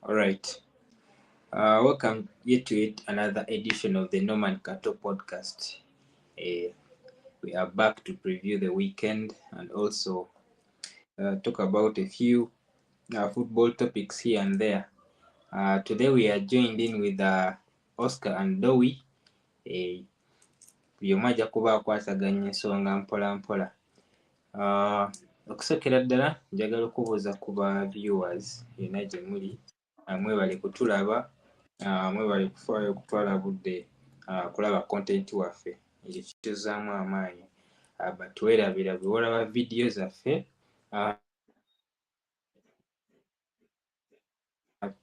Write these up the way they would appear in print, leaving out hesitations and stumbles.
All right. Welcome yet to it another edition of the Norman Cato podcast. We are back to preview the weekend and also talk about a few football topics here and there. Today we are joined in with Oscar and Dowie. Byonna ajja kuba akwasaganya ensonga mpola mpola. Okusookera ddala njagala okubuuza ku ba viewers yonna gye muli, mwebale kutulaba, mwebale kufaayo okutwala budde kulaba content waffe, ekyo kituzaamu amaanyi. Batwerabira bwe walaba vidiyo zaffe,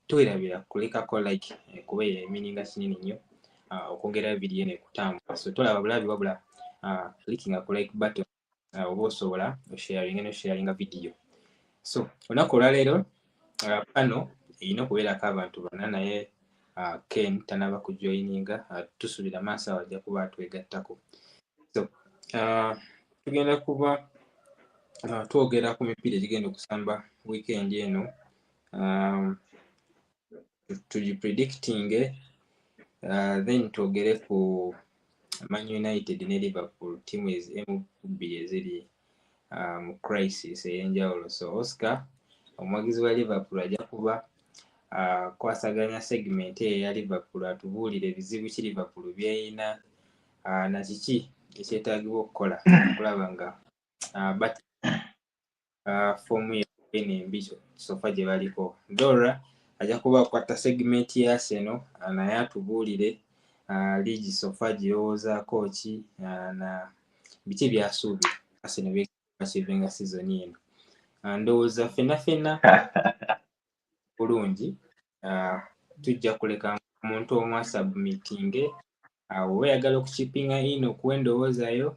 twerabira kulekako like kuba emininga kinene nnyo okwongera vidiyo eno ekutambula. So tolaba bulabi wabula clickinga ku like button oba osobola osharinga vidiyo. So olunaku olwaleero pano erina okubeerako abantu bana naye Ken tanaba kujoininga, tusuubira maaso awo ajja kuba atwegattako. So tugenda kuba twogera ku mipiira egigenda okusamba weekend eno, tugipredicting, then twogere ku Man United ne Liverpool, tiimu emu bbiri eziri mu crisis ey'enjawulo. So Oscar omwagizi wa Liverpool ajja kuba kwasaganya segment eya Liverpool, atubuulire ebizibu ki Liverpool byeyina na kiki ekyetaagibwa okukola okulaba nga foomu y'eno embi sofa gye baliko. Dora ajja kuba akwata segment ya Arsenal naye atubuulire liigi sofa girowoozaako ki na biki byasuubira Arsenal byekivenga season eno. Ndowooza ffenna bulungi, tujja kuleka omuntu omu asubmitinge, oba oyagala okukippinga in okuwa endowoozayo,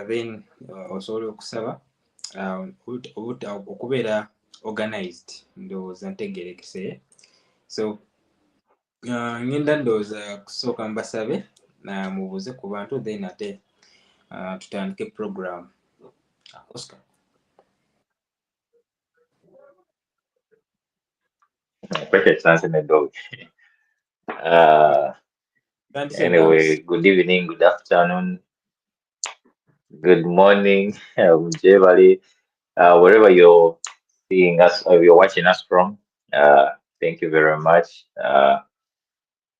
then osobola okusaba okubeera organized. Ndowooza ntegeerekese. So ngenda ndowooza kusooka mbasabe mubuuze ku bantu, then ate tutandike program. Oscar. Perfect chance in the dog. Anyway, good evening, good afternoon, good morning, wherever you're seeing us or you're watching us from. Thank you very much.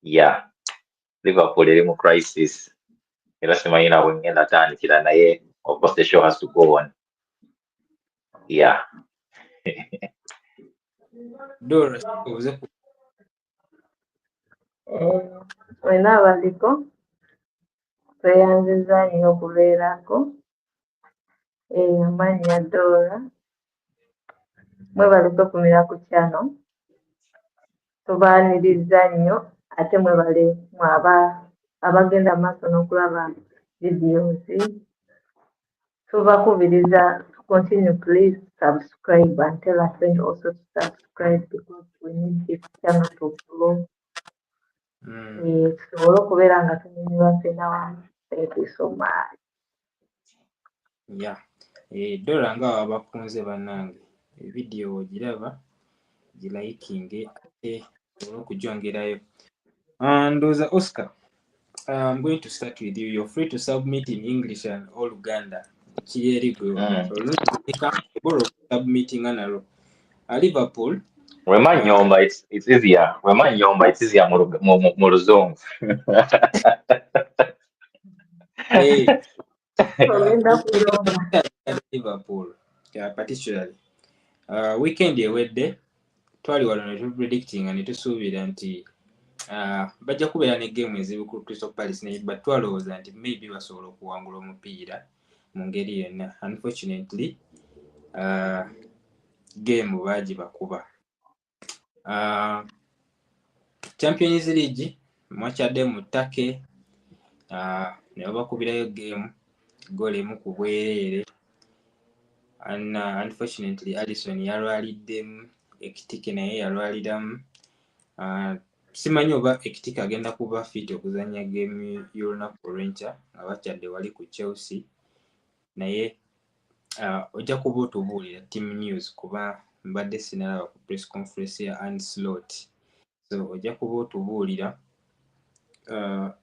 Yeah, Liverpool eri mu crisis. Era simanyi nawe ngenda atandikira naye, of course the show has to go on. Yeah. Dora, Wena abaliko tweyanziza nnyo okubeerako. Amannya Dora, mwebale kwekumira ku channel, tubaaniriza nnyo ate mwebale abagenda maaso n'okulaba videos. Tubakubiriza to continue, please subscribe and tell a friend also to subscribe because we need this channel to grow. Tusobole okubeera nga tunyumirwa ffenna wamu. Thank you so much. Yeah. Dora nga abakunze bannange vidiyo ogiraba gilikinge ate osobole okujongerayo. Ndowooza Oscar, I'm going to start with you. You're free to submit in English and Oluganda. Kiri eri gwe submitting analo. Liverpool. Wemanyomba, it's easier. Wemanyomba, it's easier mu Luzungu. Liverpool, particularly weekend ewedde twali wano ne tupredicting ne tusuubira nti bajja kubeera ne game ezibu ku Crystal Palace naye but twalowooza nti maybe basobola okuwangula omupiira mu ngeri yonna. Unfortunately game baagibakuba. Champions League mwakyadde mu ttake ne babakubirayo game goal emu ku bwereere. Unfortunately Alisson yalwaliddemu, Ekitike naye yalwaliramu. Simanyi oba Ekitike agenda kuba fit okuzannya game y'olunaku olw'enkya nga bakyadde wali ku Chelsea, naye ojja kuba otubuulira team news kuba mbadde sinalaba ku press conference ya Anslot, so ojja kuba otubuulira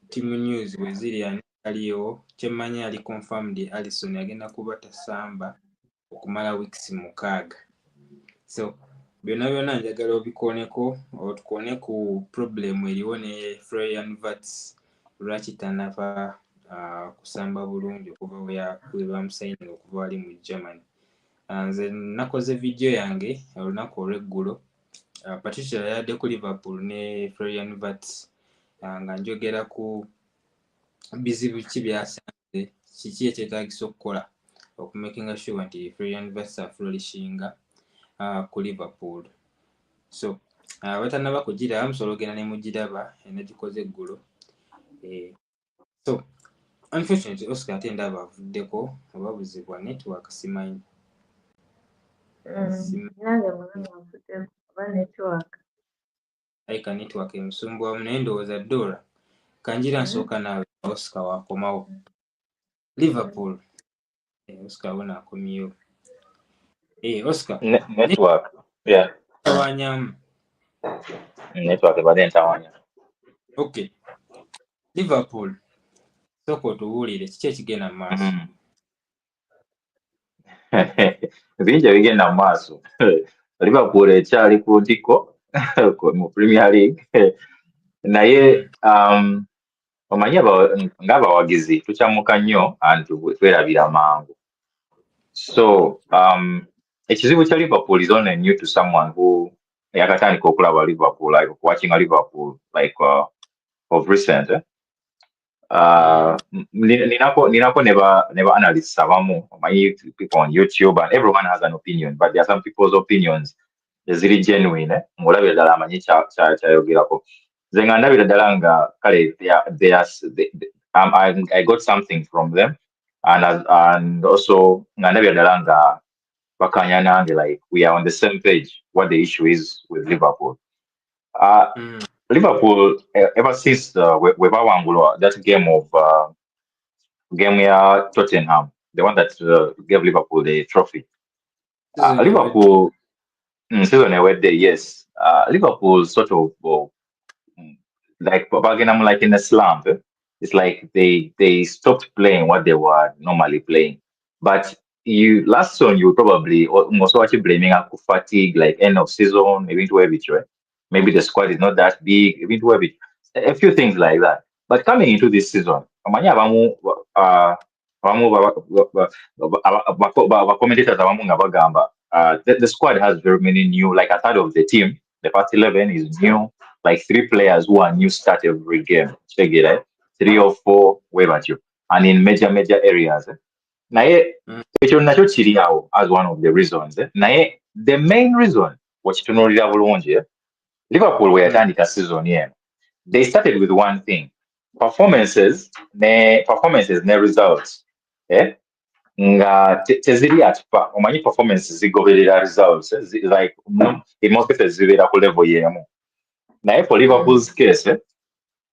team news bwe ziri ani aliyo. Kyemmanyi ali confirmed Alisson agenda kuba tasamba okumala weeks 6. So byonna njagala obikooneko otukoone ku problem eriwo ne Florian Wirtz lwaki tanava kusamba bulungi okuva bwe bamusayininga okuva wali mu Germany. Nze nakoze video yange olunaku olw'eggulo particular yadde ku Liverpool ne Florian Wirtz nga njogera ku bizibu ki byasanze, kiki ekyetaagisa okukola okumakinga sure nti Florian Wirtz aflourishinga ku Liverpool. So batanaba kugiraba musobola ogenda ne mugiraba enagikoze eggulo. So unfortunately Oscar ate ndaba avuddeko oba buzibwa network simanyi. Nange mulala avuddeko oba network. Aika network emusumbwamu naye ndowooza Dora kanjira nsooka naawe Oscar wakomawo. Liverpool Oscar wona akomyewo. Oscar network yeah tawanyamu. network ebadde ntawanya. Okay, Liverpool sooka otubuulire kiki ekigenda mu maaso. Bingi ebigenda mu maaso. Liverpool ekyali ku ntiko mu Premier League naye omanyi ng'abawagizi tukyamuka nnyo anti twerabira mangu. So ekizibu kya Liverpool is only new to someone who yakatandika okulaba Liverpool, like watching a Liverpool like of recent. Ninako never analysts abamu, people on YouTube, and everyone has an opinion, but there are some people's opinions ziri genuine. Ngolabira ddala amanyi kyayogerako. Nze nga ndabira ddala nga kale I got something from them, and also nga ndabira ddala nga bakanya nange, like we are on the same page what the issue is with Liverpool. Liverpool ever since we bawangulwa that game Tottenham, the one that gave Liverpool the trophy. Liverpool season ewedde, yes. Liverpool sort of like in a slump. It's like they stopped playing what they were normally playing. But last season you probably most actually blaming fatigue, like end of season, maybe to every maybe the squad is not that big, even to a few things like that. But coming into this season, commentators abamu nga bagamba the squad has very many new, like a third of the team, the first 11 is new, like 3 players who are new start every game. Check it out. 3 or 4 you, and in major areas. Naye ekyo nakyo kiri awo as one of the reasons. Naye the main reason wakitunuulira bulungi, Liverpool we yatandika season eno, they started with one thing, performances ne results nga teziri atupa. Omanyi performances zigoberera results, like in most cases zibeera ku level yemu. Naye for Liverpool's case,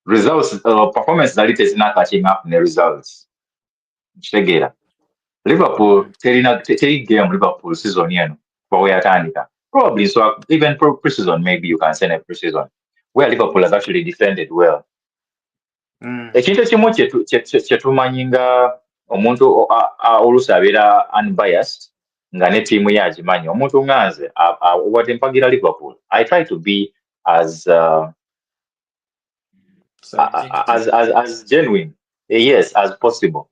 results performance zali tezina catching up ne results. Kitegeera Liverpool teri game Liverpool season eno kuba we yatandika, probably so even pre-season, maybe you can say a pre-season where Liverpool has actually defended well. Ekintu ekimu kyetumanyi nga omuntu oluusi abeera unbiased nga ne ttiimu ye agimanyi. Omuntu nga nze wadde mpagira Liverpool, I try to be as genuine, yes, as possible.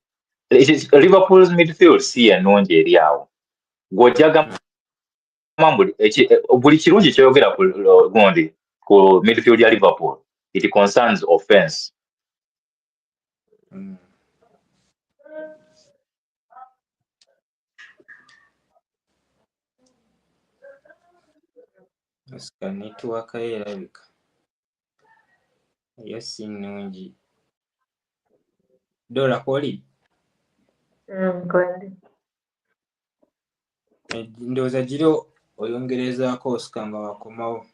Liverpool's midfield si ennungi eri awo. Gw'ojjaga buli kirungi ky'oyogera gundi ku midfield ya Liverpool, it concerns offense. Oscar network ye erabika yo si nnungi. Dora kwoli? Ndowooza giro oyongerezaako Oscar nga wakomawo.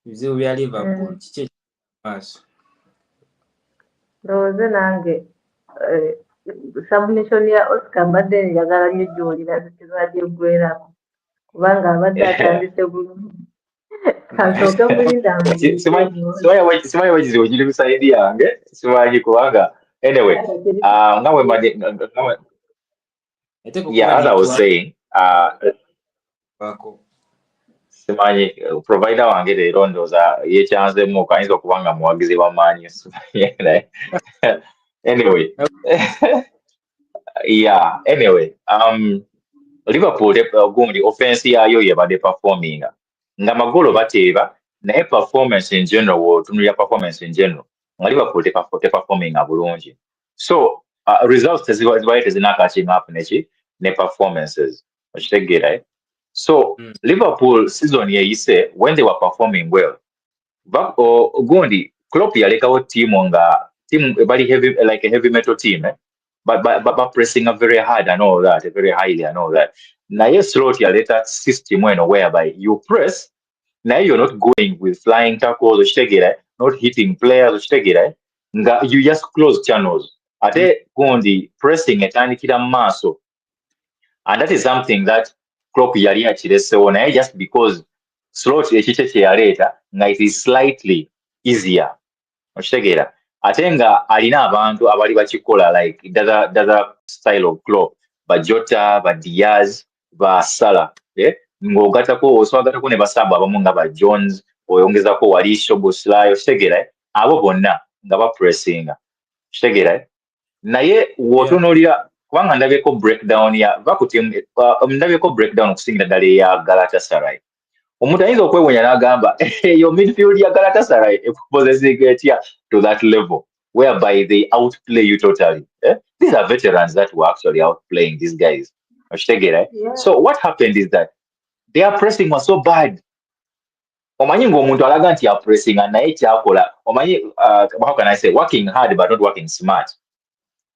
Ebizibu bya Liverpool kiki ekiri maaso? Ndowooza nange submission ya Oscar mbadde njagala nnyo gy'olira tezadde ggwerako kubanga abadde atandise bulungi kansooke mulinda simanyi wagize ogiri kusaidi yange simanyi kubanga anyway nga bwe yeah, as I was saying simanyi provider wange leero ndooza yekyanzemu kayinza okuba nga muwagizi w'amaanyi anyway yeah anyway Liverpool gundi offense yaayo yebadde performing nga magolo bateeba naye performance in general wotunulira performance in general nga Liverpool performing bulungi so results zibaye tezina catching up ne performances okitegeera so Liverpool season yeyise when they were performing well gundi Klopp yalekawo team bali heavy like a heavy metal team but pressing up very hard and all that, very highly and all that. Now, yes, slot you let that system whereby you press, now you're not going with flying tackles or not hitting players or you just close channels. Ate gundi pressing a tiny kid muscle. And that is something that Klopp yali achiresewo naye just because slot ekiche later, now it is slightly easier. Okitegeera ate nga alina abantu abali bakikola like dada style of Klopp ba Jota ba Diaz ba Salah ng'ogatako osobola ne basaba abamu nga ba Jones oyongezako walisho Boslayo okitegeera abo bonna nga ba pressinga okitegeera naye wotunuulira kubanga ndabyeko breakdown ya ndabyeko breakdown okusingira ddala eya Galatasaray omuntu ayinza okwewuunya n'agamba your midfield ya Galatasaray possessing etya to that level whereby they outplay you totally. These are veterans that were actually outplaying these guys. So what happened is that their pressing was so bad. Omanyi ng'omuntu alaga nti ya pressing and naye kyakola omanyi how can I say working hard but not working smart.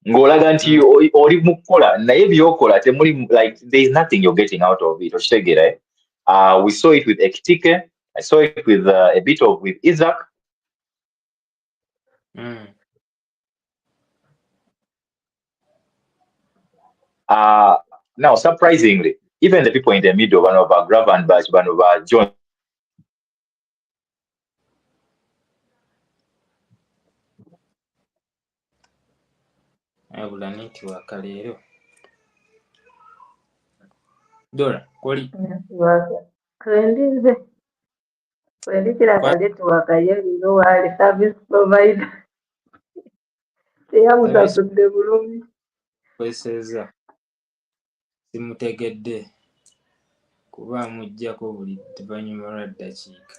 Ng'olaga nti oli mu kukola naye by'okola temuli like there is nothing you're getting out of it. Okitegeera we saw it with Ekitike. I saw it with a bit of with Isaac. Now, surprisingly, even the people in the middle, one of Gravenberch, one of John. Dora, kwoli? Kwendi kiraka network yeliro wali service provider. Teyamusasudde bulungi. Kweseza. Simutegedde. Kuba mujjako buli luvannyuma lwa ddakiika.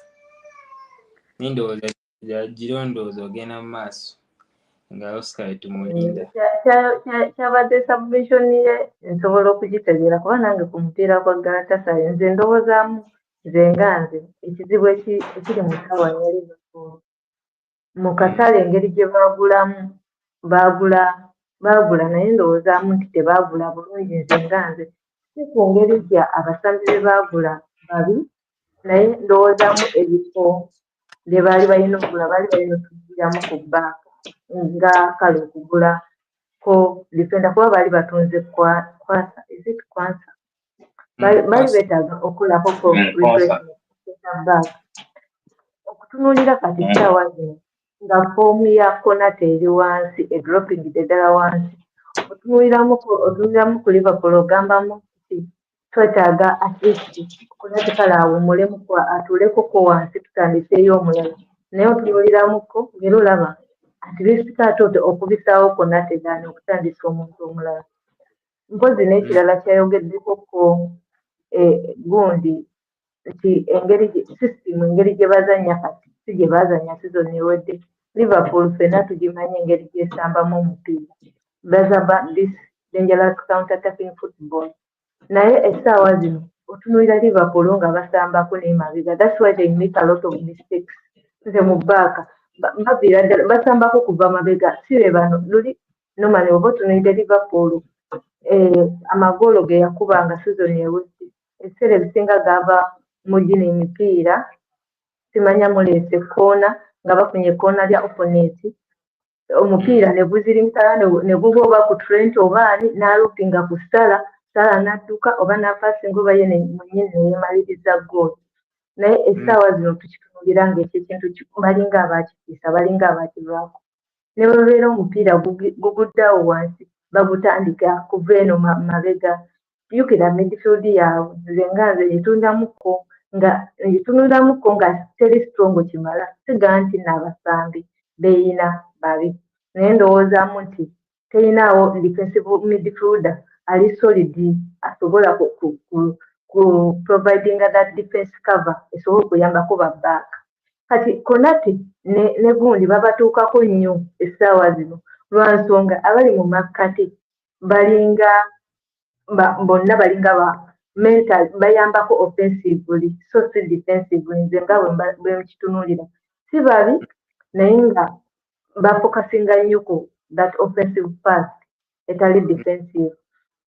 Nindowooza girondooza ogenda mu maaso nga Oscar tumulinda. Kyabadde submission ye nsobola okugitegeera kuba nange ku mupiira gwa Galatasaray nze ndowoozaamu nze nga nze ekizibu ekiri mu ssaawa ya Liverpool mu katale engeri gye baagula naye ndowoozaamu nti tebaagula bulungi nze nga nze si ku ngeri gya abasambi be baagula babi naye ndowoozaamu ebifo bye baali balina okugula baali balina okugiramu ku bbaaka nga kale okugula ko defender kuba baali batunze kwasa baali beetaaga okulako ko replacement bbaaka okutunuulira kati ssaawa zino nga foomu ya Konate eri wansi edroping ddala wansi otunuuliramu ku Liverpool ogambamu nti twetaaga at least Konate kale awummulemu atuuleko ko wansi tutandiseeyo omulala naye otunuuliramuko ngera olaba at least kati okubisaawo Konate ddaani okutandisa omuntu omulala mpozi n'ekirala kyayogeddeko ko gundi nti engeri gye bazannya kati si gye bazannya sizoni ewedde Liverpool ffenna tugimanyi engeri gyesambamu omupiira bazaba this dangerous counter attacking football naye essaawa zino otunuulira Liverpool nga basambako n'emabega that's why they make a lot of mistakes nze mu bbaaka baviira ddala basambako kuva mabega si be bano luli normally oba otunuulira Liverpool amagoolo ge yakubanga sizoni ewedde ebiseera ebisinga gava mu gino emipiira simanya muleese koona nga bafunye koona lya opponent omupiira ne guzirimutala ne guba oba ku Trent oba ani n'alupinga ku Salah Sala n'adduka oba n'apasinga oba ye mwennyini neyeemaliriza ggoolo. Naye essaawa zino tukitunuulira ng'ekyo ekintu balinga abakitiisa balinga abakirwako. Ne bwebeera omupiira guguddeawo wansi bagutandika kuva eno mabega. Jjukira midfield yaabwe nze nga nze ngitunulamuko nga teri strongo kimala siga nti n'abasambi beeyina babi. Naye ndowoozaamu nti terinaawo defensive midfielder ali solid asobola ku providinga that defense cover esobola okuyambako back. Kati Konate ne gundi babatuukako nnyo essaawa zino lwa nsonga abali mu makkati balinga bonna balinga ba mental bayambako offensively so si defensively nze nga bwe mukitunuulira si babi naye nga bafokasinga nnyo ku that offensive part etali defensive.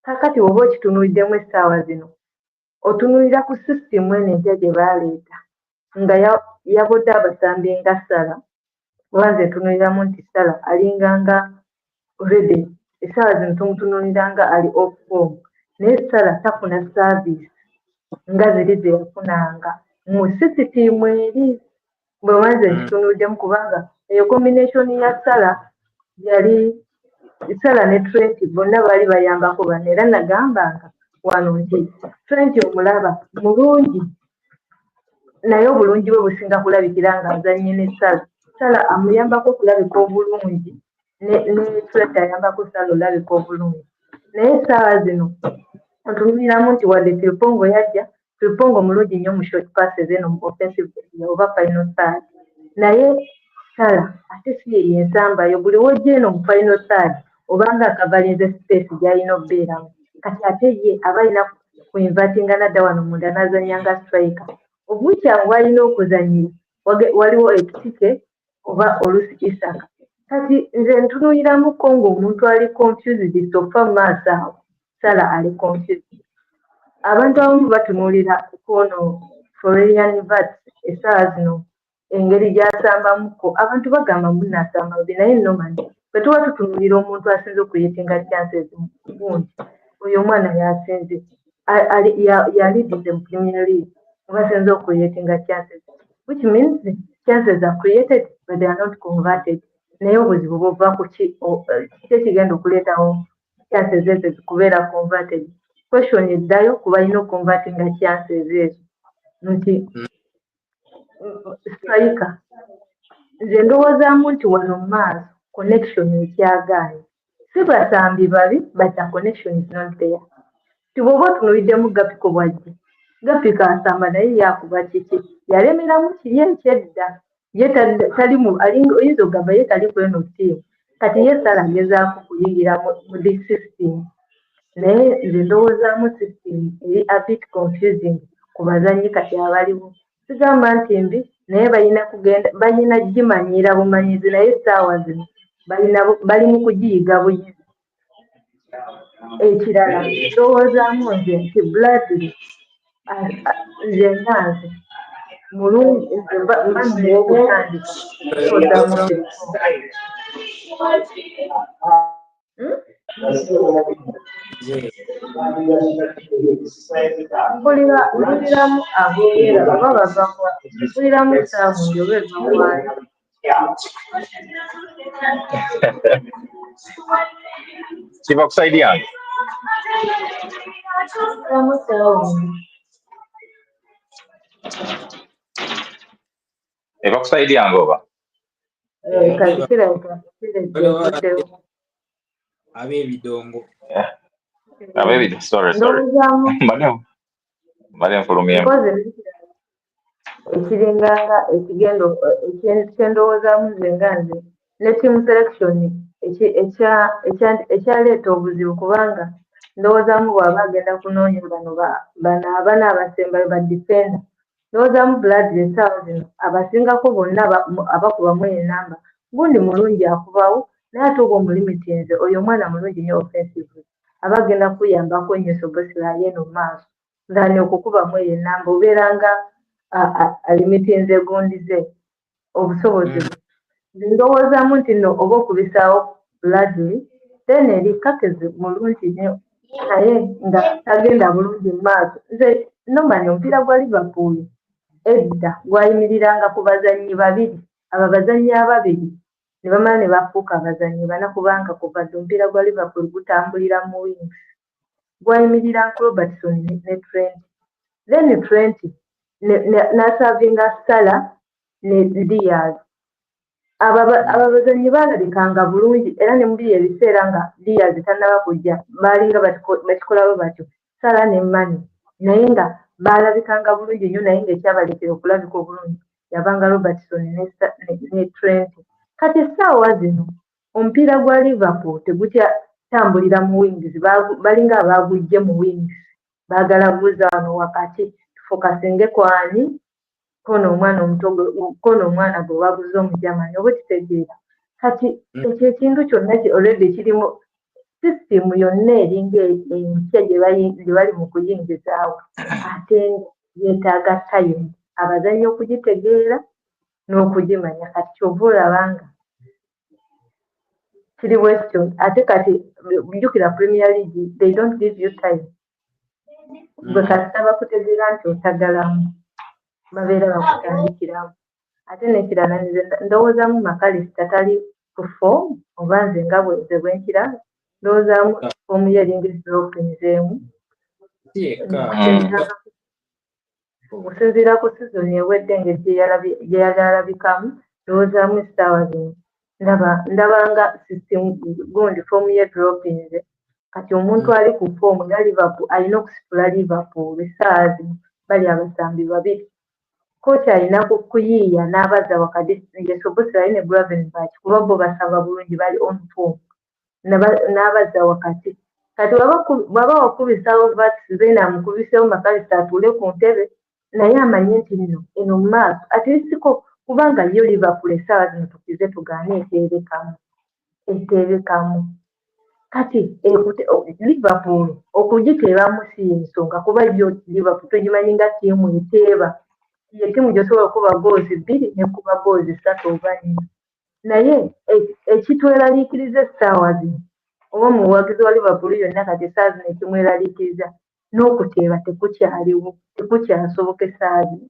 Kakati oba okitunuuliddemu essaawa zino otunuulira ku system eno empya gye baaleeta nga yabodde abasambi nga Sala oba nze ntunuuliramu nti Sala alinganga ready essaawa zino tumutunuulira nga ali off form naye Sala tafuna service nga ziri ze yafunanga mu sisitiimu eri bwe wanze nkitunuuliddemu kubanga eyo combination ya Sala yali Sala ne Trent bonna baali bayambako banne era nagambanga wano nti Trent omulaba mulungi naye obulungi bwe businga kulabikira nga azannye ne Sala. Sala amuyambako okulabika obulungi ne Trent ayambako Sala olabika obulungi. Naye essaawa zino otunuuliramu nti wadde Frimpong yajja Frimpong mulungi nnyo mu short passes eno mu offensive oba final third. Naye Sala ate si ye yensambayo buli wojja eno mu final third obanga akavalinze space gy'alina okubeeramu. Kati ate ye aba alina kuinvatinga nadda wano munda n'azannya nga striker. Obukyangu alina okuzannyira waliwo ekitike oba olusi Isaka. Kati nze ntunuuliramuko ng'omuntu ali confused sofa mu maaso awo Sala ali confused. Abantu abamu batunuulira kono Florian Wirtz essaawa zino engeri gy'asambamuko abantu bagamba munnasamba bubi naye nomani bwe tuba tutunuulira omuntu asinze okuyeetinga chances gundi oyo omwana yasinze yalidize mu Premier League basinze okuyeetinga chances which means chances are created but they are not converted. Naye obuzibu buva ku ki ekigenda okuleetawo chances ezo zikubeera converted. Question eddayo ku balina okonvertinga chances ezo nti striker nze ndowoozaamu nti wano mu maaso connection ekyagaanye si basambi babi but the connection is not there. Tibwoba otunuuliddemu Gapiko bwajja Gapiko asamba naye yakuba kiki yalemeramu kiri ekyedda ye oyinza okugamba ye tali ku eno ttiimu kati ye Sala agezaako kuyingira mu this system naye nze ndowoozaamu system eri a bit confusing ku bazannyi kati abaliwo. Sigamba nti mbi naye balina gimanyiira bumanyizi naye essaawa zino bali mu kugiyiga buyizi. Ekirala ndowoozaamu nze nti Bradley nze nze mulungi mmanyi w'okutandika ndowoozamu mpuliramu aboogera oba bava mpuliramu saamundi oba eva waali kiva ku side yange mpuliramu saamundi eva ku side yange oba kati kirabika kireddekoddewo ab'ebidongo sorry mbadde nfulumyemu ekiringanga ekyendowoozamu nze nga nze ne team selection ekyaleeta obuzibu kubanga ndowoozamu bw'aba agenda kunoonya bano abana abasembayo ba defender ndowoozamu Bradley essaawa zino abasingako bonna abakubamu enamba gundi mulungi akubawo naye ate oba omulimitinze oyo omwana mulungi nnyo offensive aba agenda kuyambako nnyo Sobosila yeeno mu maaso ng'ani okukubamu eyo enamba obeera nga alimitinze gundi ze obusobozi bwe. Ndowoozaamu nti nno oba okubisaawo Bradley then eri Kakezi mulungi nnyo naye nga tagenda bulungi mu maaso. Nze nomanya omupiira gwa Liverpool edda gwayimiriranga ku bazannyi babiri, abo abazannyi ababiri ne bamala ne bafuuka abazannyi bana kubanga kuva dda omupiira gwa Liverpool gutambulira mu wings. Gwayimiriranga Robertson ne Trent. Then Trent n'asaavinga Salah ne Diaz. Abazannyi baalabikanga bulungi era ne muri ebiseera nga Diaz tannaba kujja baalinga bakikolawo batyo Salah ne Mane naye nga baalabikanga bulungi nnyo naye ng'ekyabalekera okulabika obulungi yabanga Robertson ne Trent. Kati essaawa zino omupiira gwa Liverpool tegukyatambulira mu wings, balinga abaaguggye mu wings, baagala guza wano wakati tufokasinge ku ani kono omwana omuto kono omwana gwe baguze omujamani oba kitegeera. Kati ekyo ekintu kyonna already kirimu sisitimu yonna eringa empya gye bali mu kuyingizaawo ate yeetaaga tayimu abazannyi okugitegeera n'okugimanya. Kati kyova olabanga kiri bwekityo ate kati jjukira Premier League they don't give you time. Gwe kasita bakutegeera nti otagalamu babeera bakutandikiramu. Ate n'ekirala nze ndowoozaamu Makalista tali ku foomu oba nze nga bwe nkiraba ndowoozaamu foomu ye eringa ezirookinzeemu okusinziira ku sizoni ewedde engeri gye yali alabikamu ndowoozaamu essaawa zino ndabanga sisitimu gundi foomu ye droppinze. Kati omuntu ali ku foomu nga Liverpool alina okusitula Liverpool essaawa zino bali abasambi babiri. Kocha alina kuyiiya n'abaza wakati Sobosera ne Gravenberch kuba bo basamba bulungi bali on form n'abaza wakati. Kati bw'aba wakubisaawo Vats beena amukubiseewo Makalista atuule ku ntebe naye amanye nti nno eno mu maaso atirisiko kubanga yo Liverpool essaawa zino tukize tugaane eteebekamu. Kati Liverpool okugiteebamu si ensonga kuba yo Liverpool tugimanyi nga ttiimu eteeba. Ye ttiimu gy'osobola okuba goozi 2 ne kuba goozi 3 oba 4. Naye ekitweraliikiriza essaawa zino oba omuwagizi wa Liverpool yonna kati essaawa zino ekimweraliikiriza n'okuteeba tekukyaliwo tekukyasoboka essaawa zino.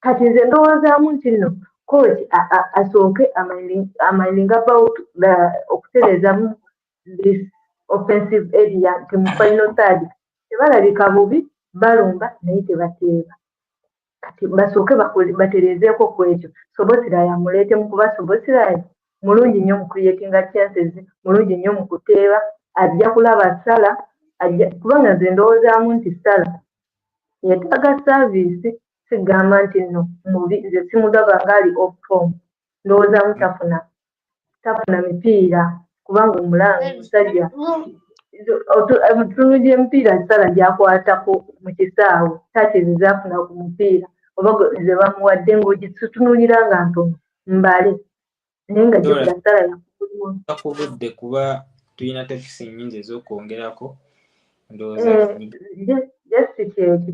Kati nze ndowoozaamu nti nno kooki asooke amayiringa about okutereezamu this offensive area nti mu final third tebalabika bubi balumba naye tebateeba. Kati basooke batereezeeko ku ekyo. Sobosera yamuleetemu kuba Sobosera mulungi nnyo mu creatinga chances, mulungi nnyo mu kuteeba, ajja kulaba Salah kubanga nze ndowoozaamu nti Salah yeetaaga saaviisi sigamba nti nno mubi nze simulaba ng'ali off form. Ndowoozaamu tafuna mipiira kubanga omulanga omusajja otuntu gy'emipiira Salah gy'akwatako mu kisaawe takizi zaafuna ku mupiira oba ze bamuwadde ng'ogitunuulira nga ntono mbale naye nga jjukira Salah yakubulimu. Bakubudde kuba tulina tekisi nnyingi ez'okwongerako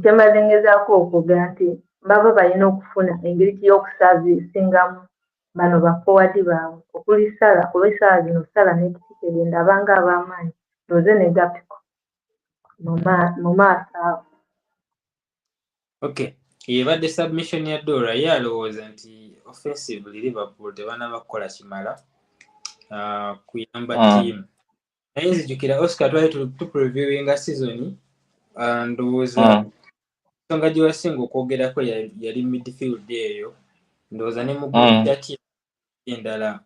kyemaze ngezaako okugamba nti baba balina okufuna engeri y'okusaaviisingamu bano bafowadi baabwe okuli Salah kuba essaawa zino Salah n'ekitike ndabanga ab'amaanyi ndoze ne Gapiko mu maaso awo. Okay, yebadde submission ya Dora ye alowooza nti offensively Liverpool tebanaba kukola kimala kuyamba ttiimu. Naye nzijukira Oscar twali tupreviewinga season ndowooza ensonga gye wasinga okwogerako yali midfield eyo ndowooza ne mu group chat endala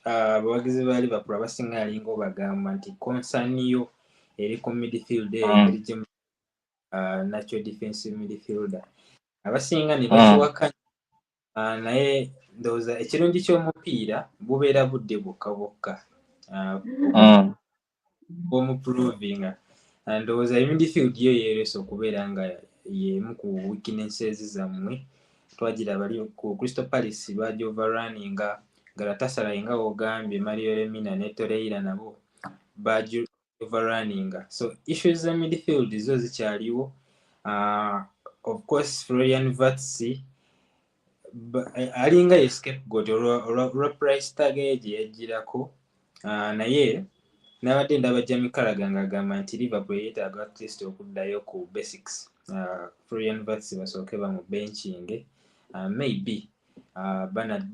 abawagizi ba Liverpool abasinga yalinga obagamba nti concern yo eri ku midfield eyo engeri gye natural defensive midfielder abasinga ne bakiwakanya naye ndowooza ekirungi ky'omupiira bubeera budde bwokka bwokka bw'omuprovinga ndowooza midfield yo yeerese okubeera nga y'emu ku weaknesses zammwe. Twagiraba ku Crystal Palace baji overrunninga Galatasaray nga ogambye Mario Lemina ne Torreira nabo baji overrunninga. So issues za midfield zo zikyaliwo. Of course Florian Wirtz alinga ye scapegoat olwa price tag gye yagirako naye Nabadde ndaba Jamie Carragher ng'agamba nti Liverpool yeetaaga at least okuddayo ku basics. Florian Wirtz basooke bamubenchinge. Maybe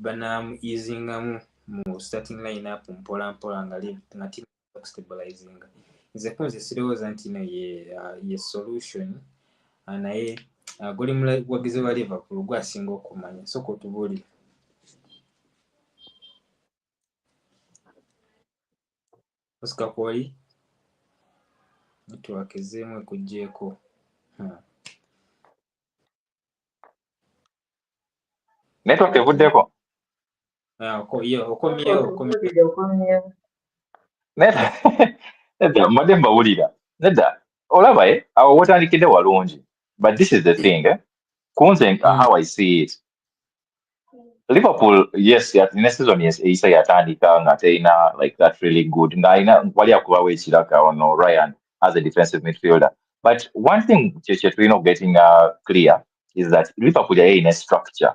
banaamu-easingamu mu starting line-up mpola nga team stabilizinga. Nze kunze sirowooza nti ino ye solution. Naye guli muwagizi wa Liverpool gwasinga okumanya. Sooka otubuulire. Oscar Kwoli network ezzeemu ekuggyeko. Network evuddeko. Okomyewo. Nedda mbadde mbawulira. Nedda olaba awo watandikidde walungi. But this is the thing, kunze how I see it. Liverpool, yes, in a season, yes, Isa yatandika nga teyina like that really good. Nga wali akubawo ekiraka ono Ryan as a defensive midfielder. But one thing we're not getting clear is that Liverpool are in a structure.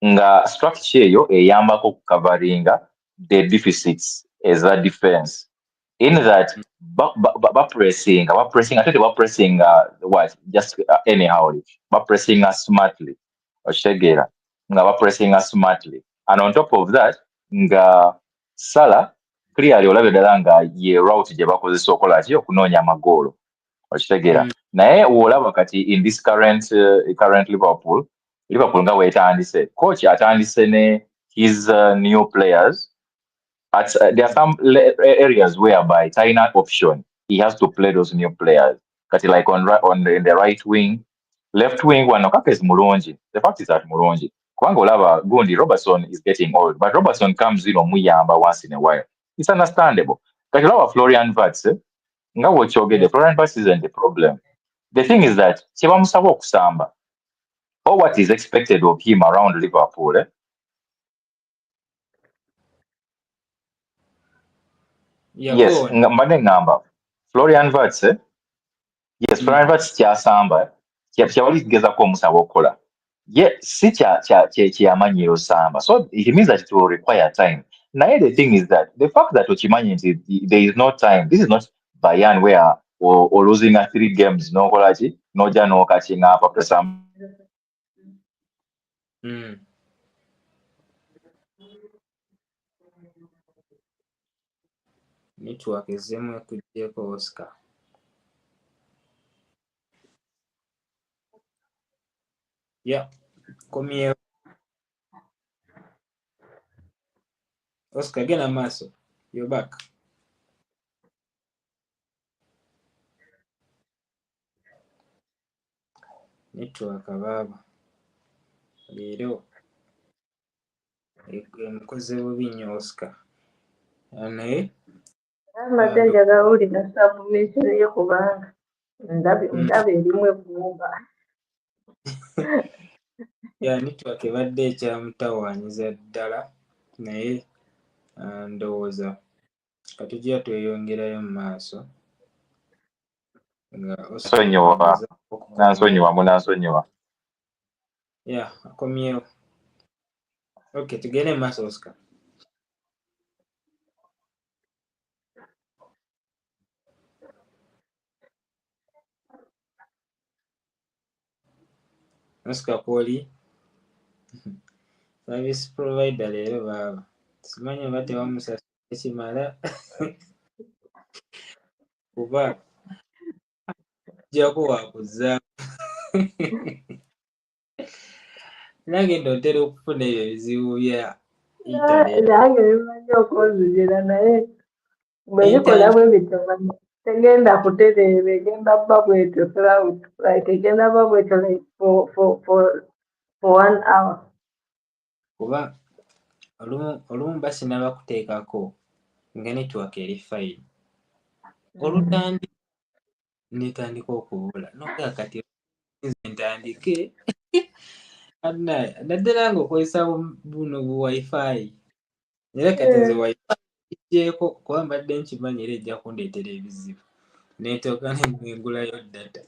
Nga structure eyo eyambako coveringa the deficits as a defense. In that, pressing what just anyhow, pressing smartly. Oshegera nga pressing smartly, and on top of that, nga Salah clearly olabye ddala nga ye route gye bakozesa okola ki okunoonya amagolo. Oshegera naye olaba kati in this current Liverpool nga wetandise coach atandise ne his new players. There are some areas whereby China option he has to play those new players. Kati like in the right wing, left wing one okaka is mulungi. The fact is that mulungi. Kubanga olaba gundi Robertson is getting old, but Robertson comes in omuyamba once in a while. It's understandable. Kati olaba Florian Wirtz nga wokyogedde Florian Wirtz isn't the problem. The thing is that kyebamusaba okusamba or what is expected of him around Liverpool. Yes, mbadde ngamba Florian Wirtz. Yes, Florian Wirtz kyasamba kyawali kigezako omusaba okukola. Ye si kyamanyiro osamba. So it means that it will require time. Naye the thing is that the fact that okimanyi nti there is no time, this is not Bayern where or losing 3 games nokola ki noja nokakinga apa presam. Network ezzeemu ekuggyeko Oscar. Yeah, komyewo. Oscar, genda maaso. You're back. Network abaaba. Leero emukoze bubi nnyo Oscar. Naye mbadde njagala wulira submission ye kubanga ndaba erimu eggumba. Network ebadde ekyamutawaanyiza ddala naye ndowooza katujja tweyongerayo mu maaso nga Nansonyiwa. Akomyewo. Okay, tugende mu maaso Oscar. Oscar Kwoli service provider leero baaba simanyi oba tebamusasula ekimala kuba jjako wakuzza nagenda otera okufuna ebyo ebizibu bya internet. Nange bimanyi okunzijira naye bwe bikola bwe bityo tegenda kutereera egenda bba bwetyo cloud like egenda bba bwetyo like for 1 hour. Kuba olumu basina bakuteekako nga network eri fine. Olutandika netandika okubula noga kati ntandike naddala nga okozesa buno bu wifi era kati nze wifi ijjeeko kuba mbadde nkimanyi era ejja kundeetera ebizibu netooka nengulayo data.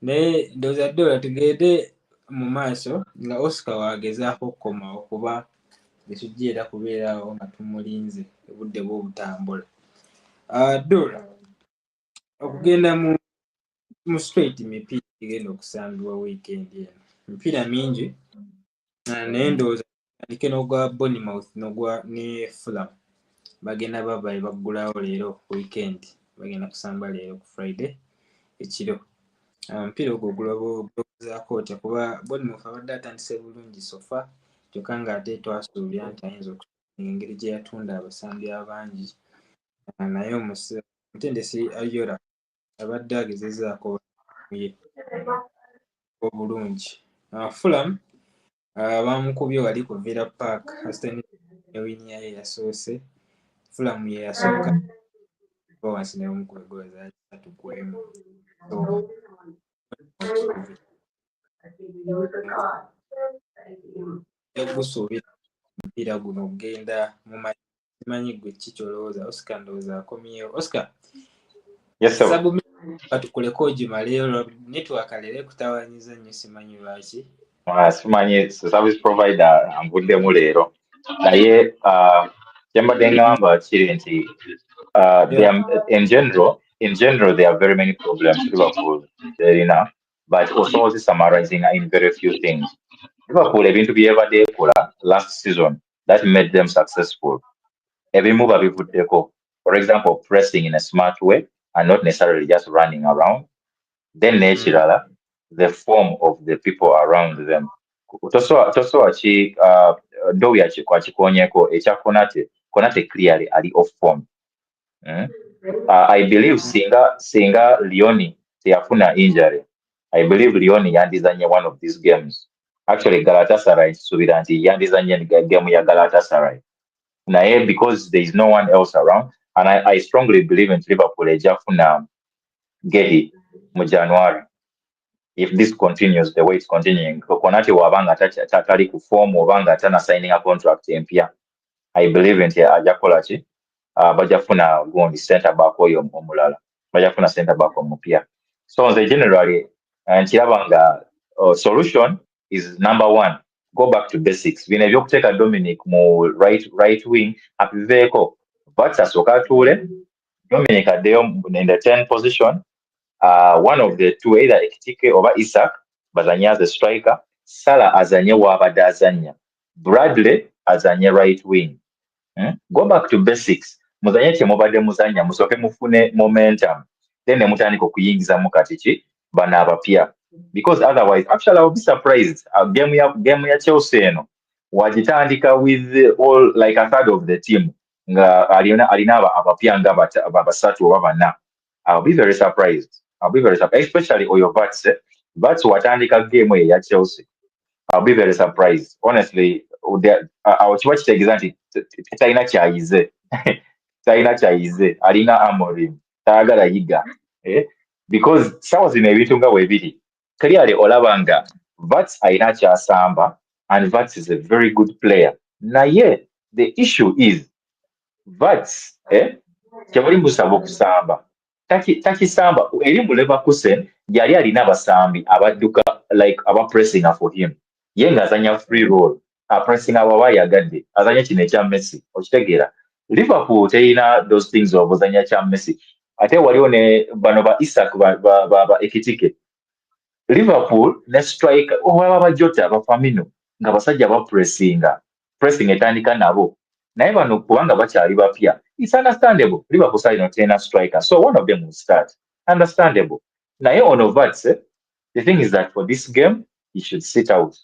Naye ndowooza ddoola tugende mu maaso nga Oscar wagezaako okukomawo kuba tetujja era kubeerawo nga tumulinze obudde bw'obutambula. Dora okugenda mu straight mipiira igenda okusambibwa weekend eno mipiira mingi naye ndowooza alike n'ogwa Bournemouth n'ogwa ne Fulham bagenda babaye baggulawo leero weekend bagenda kusamba leero ku Friday ekiro. Omupiira ogwo gulowoozaako otya kuba Bournemouth abadde atandise bulungi sofa kyokka ng'ate twasuubira nti ayinza okusinga engeri gye yatunda abasambi abangi naye omutendesi Ayola abadde agezezzaako obulungi. Fulham bamukubye wali ku Villa Park Aston wini yaye yasoose Fulham ye yasooka wansi ne bamukuba eggoola zaali 3-1 gusuubira omupiira guno okugenda mu manyi gwe ki kyolowooza. Oscar ndowooza akomyewo. Oscar sabu katukuleko ogimaleyo network leero ekutawanyiza nnyo simanyi lwaki. Simanyi service provider anvuddemu leero naye kyembadde ngamba kiri nti in general there are very many problems Liverpool erina, but also summarizing in very few things. Liverpool ebintu byebadde ekola last season that made them successful ebimu babivuddeko. For example, pressing in a smart way and not necessarily just running around. Then nekirala the form of the people around them. Tosowa ki ndo yakikonyeko ekya Konate clearly ali off form. I believe singa Leone teyafuna injury, I believe Leone yandizanye one of these games. Actually Galatasaray subira nti yandizanye game ya Galatasaray naye because there is no one else around, and I strongly believe in Liverpool ejafuna Gedi mu January. If this continues the way it's continuing, Konate wabanga tatali ku form wabanga tana signing a contract empia, I believe in ajakola ki bajafuna gundi center back oyo omulala, bajafuna center back omupya. So generally nkirabanga solution is number one, go back to basics. Bino ebyokuteeka Dominic mu right wing apiveeko Batsa Sokatule, Dominic addeyo in the 10 position. One of the two, either Ekitike or Isak, bazanya as a striker, Salah azanye wabadde azanya, Bradley azanye right wing. Go back to basics. Muzanye kye mubadde muzanya musoke mufune momentum, then mutandika okuyingiza mu kati bana abapya, because otherwise actually I will be surprised game ya Chelsea eno wagitandika with all like a third of the team nga alina abapya nga basatu oba bana. I'll be very surprised, especially oyo Vats watandika game ya Chelsea. I'll be very surprised honestly. Kiba kitegeeza nti talina kyayize alina Amorim tayagala yiga because sawa zino ebintu nga weebiri clearly olaba nga Vats alina kyasamba, and Vats is a very good player. Naye the issue is Vats tebali musaba okusamba, takisamba eri mu Leverkusen yali alina abasambi abadduka like aba pressing for him, ye ng'azanya free roll pressing abo bayagadde azanya kino ekya Messi, okitegeera. Liverpool terina those things of ozanya kya Messi, ate waliwo ne bano ba Isak ba Ekitike. Liverpool ne striker aba Jota ba Firmino nga basajja ba pressing etandika nabo, naye bano kubanga bakyali bapya, it's understandable Liverpool side not a striker, so one of them will start, understandable. Naye ono Vats, the thing is that for this game he should sit out.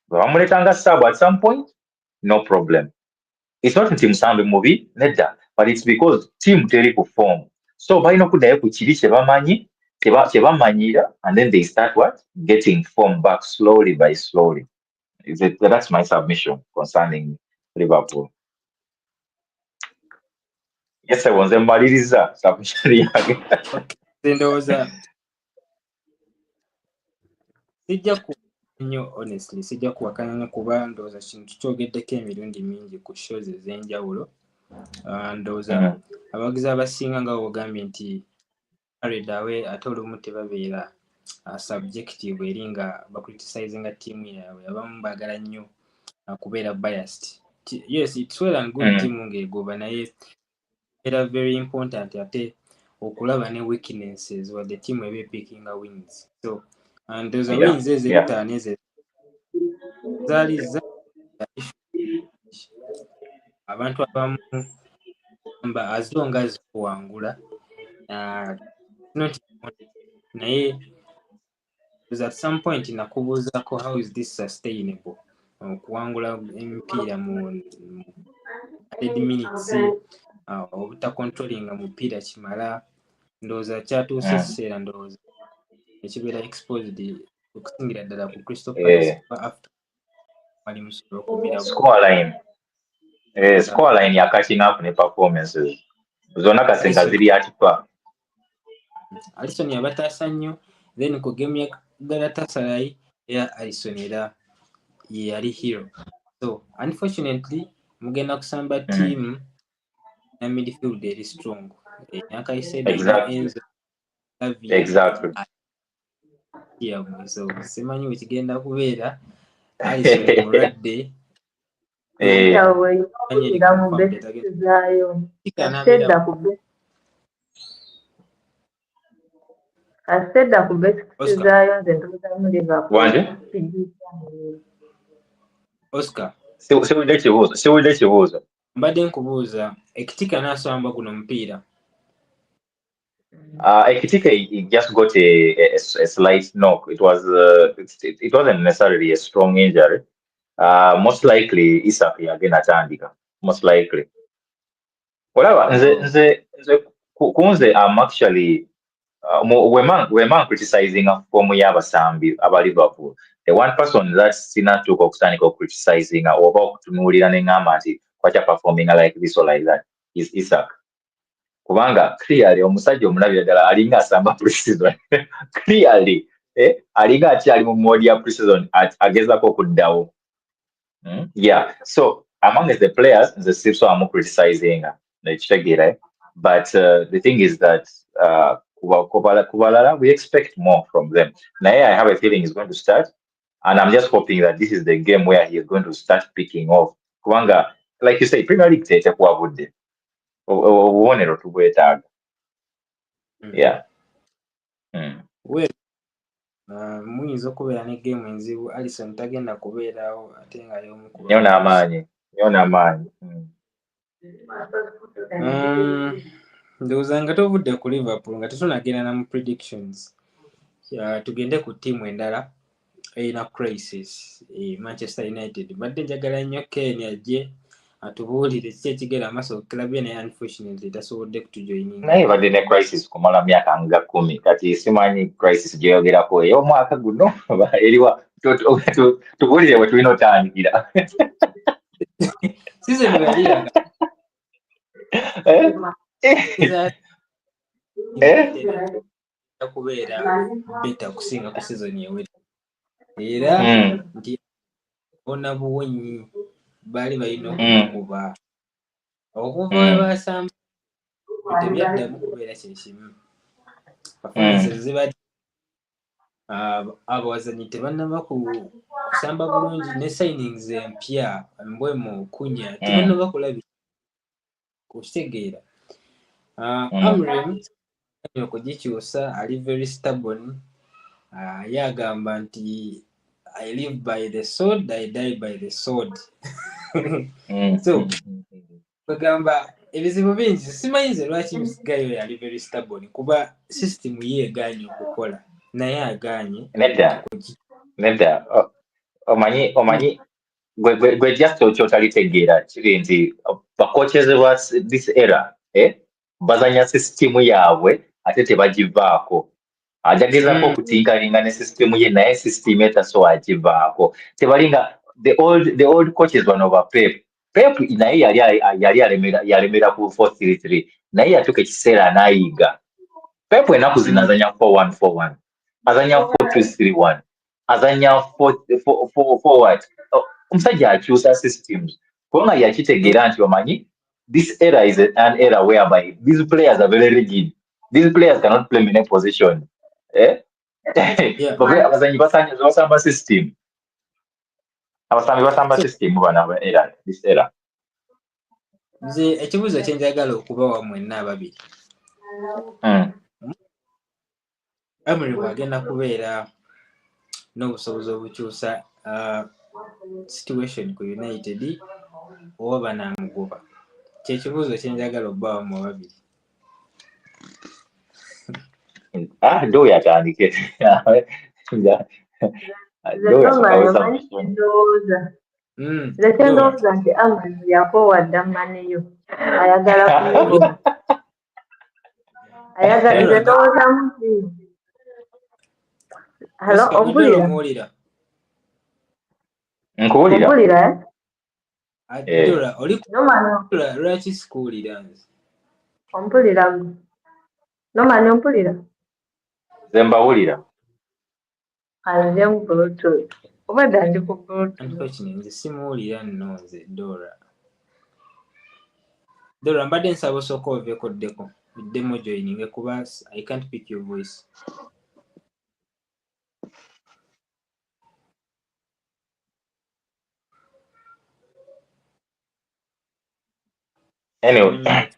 Bamuletanga sub at some point, no problem. It's not team sambe movie nedda, but it's because team teri perform. So balina okuddayo ku kiri kyebamanyi kyebamanyira, and then they start getting form back slowly by slowly. That's my submission concerning Liverpool. Yes, I was mmaliriza submission yange. Ndowooza sijja kuwakanya kuba ndowooza kintu kyogeddeko emirundi mingi ku shows ez'enjawulo. Ndowooza abawagizi abasinga nga bw'ogambye nti aredawe ate olumu tebabeera subjective eri nga bakriticizinga ttiimu yaabwe, abamu baagala nnyo kubeera biased. Yes, it's well and good ttiimu ng'egoba naye era very important ate okulaba ne weaknesses wa the team ebe picking wins. So and those wins ez'etaano ezo zaali abantu abamu amba as long as kuwangula not naye at some point nakubuuzako how is this sustainable okuwangula emipiira mu 100 minutes obutakontrolinga mupiira kimala ndowooza kyatuuse ekiseera ndowooza ekibeera exposed okusingira ddala ku Crystal Palace after wali musobola okumira scoreline ya catching up ne performances zonna kasenga ziri atipa. Alisson yabataasa nnyo then ku game ya Galatasaray ya Alisson era yali hero. So unfortunately mugenda kusamba team na midfield eri strong. Nakayiseda Enzo exactly. So simanyi wekigenda kubeera Alisson mulwadde Asedda ku basics zaayo nze ntuuzamu Liverpool. Oscar siwulidde ekibuuzo mbadde nkubuuza Ekitika n'asamba guno mupiira. Ekitika just got a slight knock. It wasn't necessarily a strong injury. Most likely Isak again atandika. Most likely. Whatever. Nze kunze I'm actually we're criticizing form y'abasambi aba Liverpool. The one person that sinatuuka okutandika criticizing oba okutunuulira n'engamba nti kwacha performing like this or like that is Isak. Kubanga clearly omusajja omulabira ddala alinga asamba pre-season. Clearly alinga akyali mu modi ya pre-season agezako okuddawo. Yeah, so among the players the still I'm criticizing ekitegeera, but the thing is that kubalala we expect more from them. Naye I have a feeling he's going to start, and I'm just hoping that this is the game where he is going to start picking off. Kubanga like you say Premier League tekuwabudde obubonero tubwetaaga. Yeah. Muyinza okubeera ne game enzibu Alisson tagenda kubeerawo ate nga y'omukuba nnyo n'amaanyi. Ndowooza nga tovudde ku Liverpool nga tetunagenda na mu predictions. Tugende ku ttiimu endala erina crisis Manchester United. Badde njagala nnyo Ken ajje atubuulire kiki ekigenda amaaso club ye naye unfortunately tasobodde kutujoininga. Naye badde ne crisis kumala myaka nga 10 kati simanyi crisis gyeyogerako ey'omwaka guno eriwa tubuulire bwe tulina otandikira. Season yaliyaga kubeera beta kusinga ku season ewedde era nti bona buwonyi baali balina okukuba okuva basamba tebyaddamu kubeera kyekimu. Performances zibadde abawazanyi tebannaba kusamba bulungi ne signings empya mbwemu kunya tebannaba kulabika kukitegeera. Amrim okugikyusa ali very stubborn. Yagamba nti I live by the sword, I die by the sword. So bagamba ebizibu bingi simanyize lwaki musigayo yali very stubborn kuba system ye eganye okukola naye aganye nedda omanyi gwe just kyotalitegeera kiri nti bakocheze ba this era bazanya system yaabwe ate tebagivaako. Ajagezaako okutinkalinga ne system ye naye system etaso agivaako. Tebalinga the old coaches bano ba Pep naye yali yalemera ku 4-3-3 naye yatuuka ekiseera n'ayiga. Pep enaku zino azanya 4-1-4-1 azanya 4-2-3-1 azanya 4 omusajja akyusa systems kubanga yakitegeera nti omanyi this era is an era whereby these players are very rigid. These players cannot play in a position. Abazanyi basamba system. Abasambi basamba system bana era this era. nze ekibuuzo kye njagala okubawa mwenna ababiri Amuri bw'agenda kubeera n'obusobozi obukyusa situation ku United oba banaamugoba kyekibuuzo kye njagala okubawa mu babiri. Ndo yatandike ndowooza nti Amani yakoowadda maniyo ayagala kumugoba nze ndowooza muki. Halo, ompulira? Nkuwulira. Lwaki sikuwulira nze? Ompulira? Nomani ompulira? Nze mbawulira. Nze mu Bluetooth. Obadde ndi ku Bluetooth. Unfortunately, nze simuwulira nno nze Dora. Dora, mbadde nsaba osooka oveeko ddeko biddemu joining kuba I can't pick your voice. Anyway,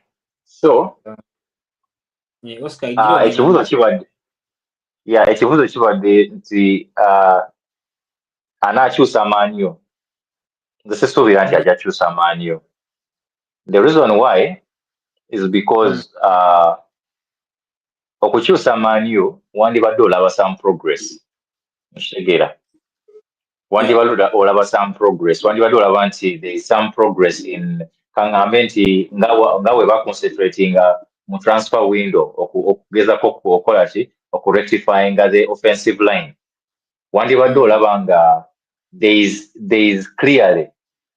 so ekibuuzo kibadde nti anaakyusa maanyo. Nze sisuubira nti ajja kyusa maanyo. The reason why is because okukyusa maanyo wandibadde olaba some progress. Nkitegeera. Wandibadde olaba some progress. Wandibadde olaba nti there is some progress in kangambe nti nga we baconcentratinga mu transfer window okugezako okukola ki okurectifying the offensive line. Wandibadde olaba nga there is clearly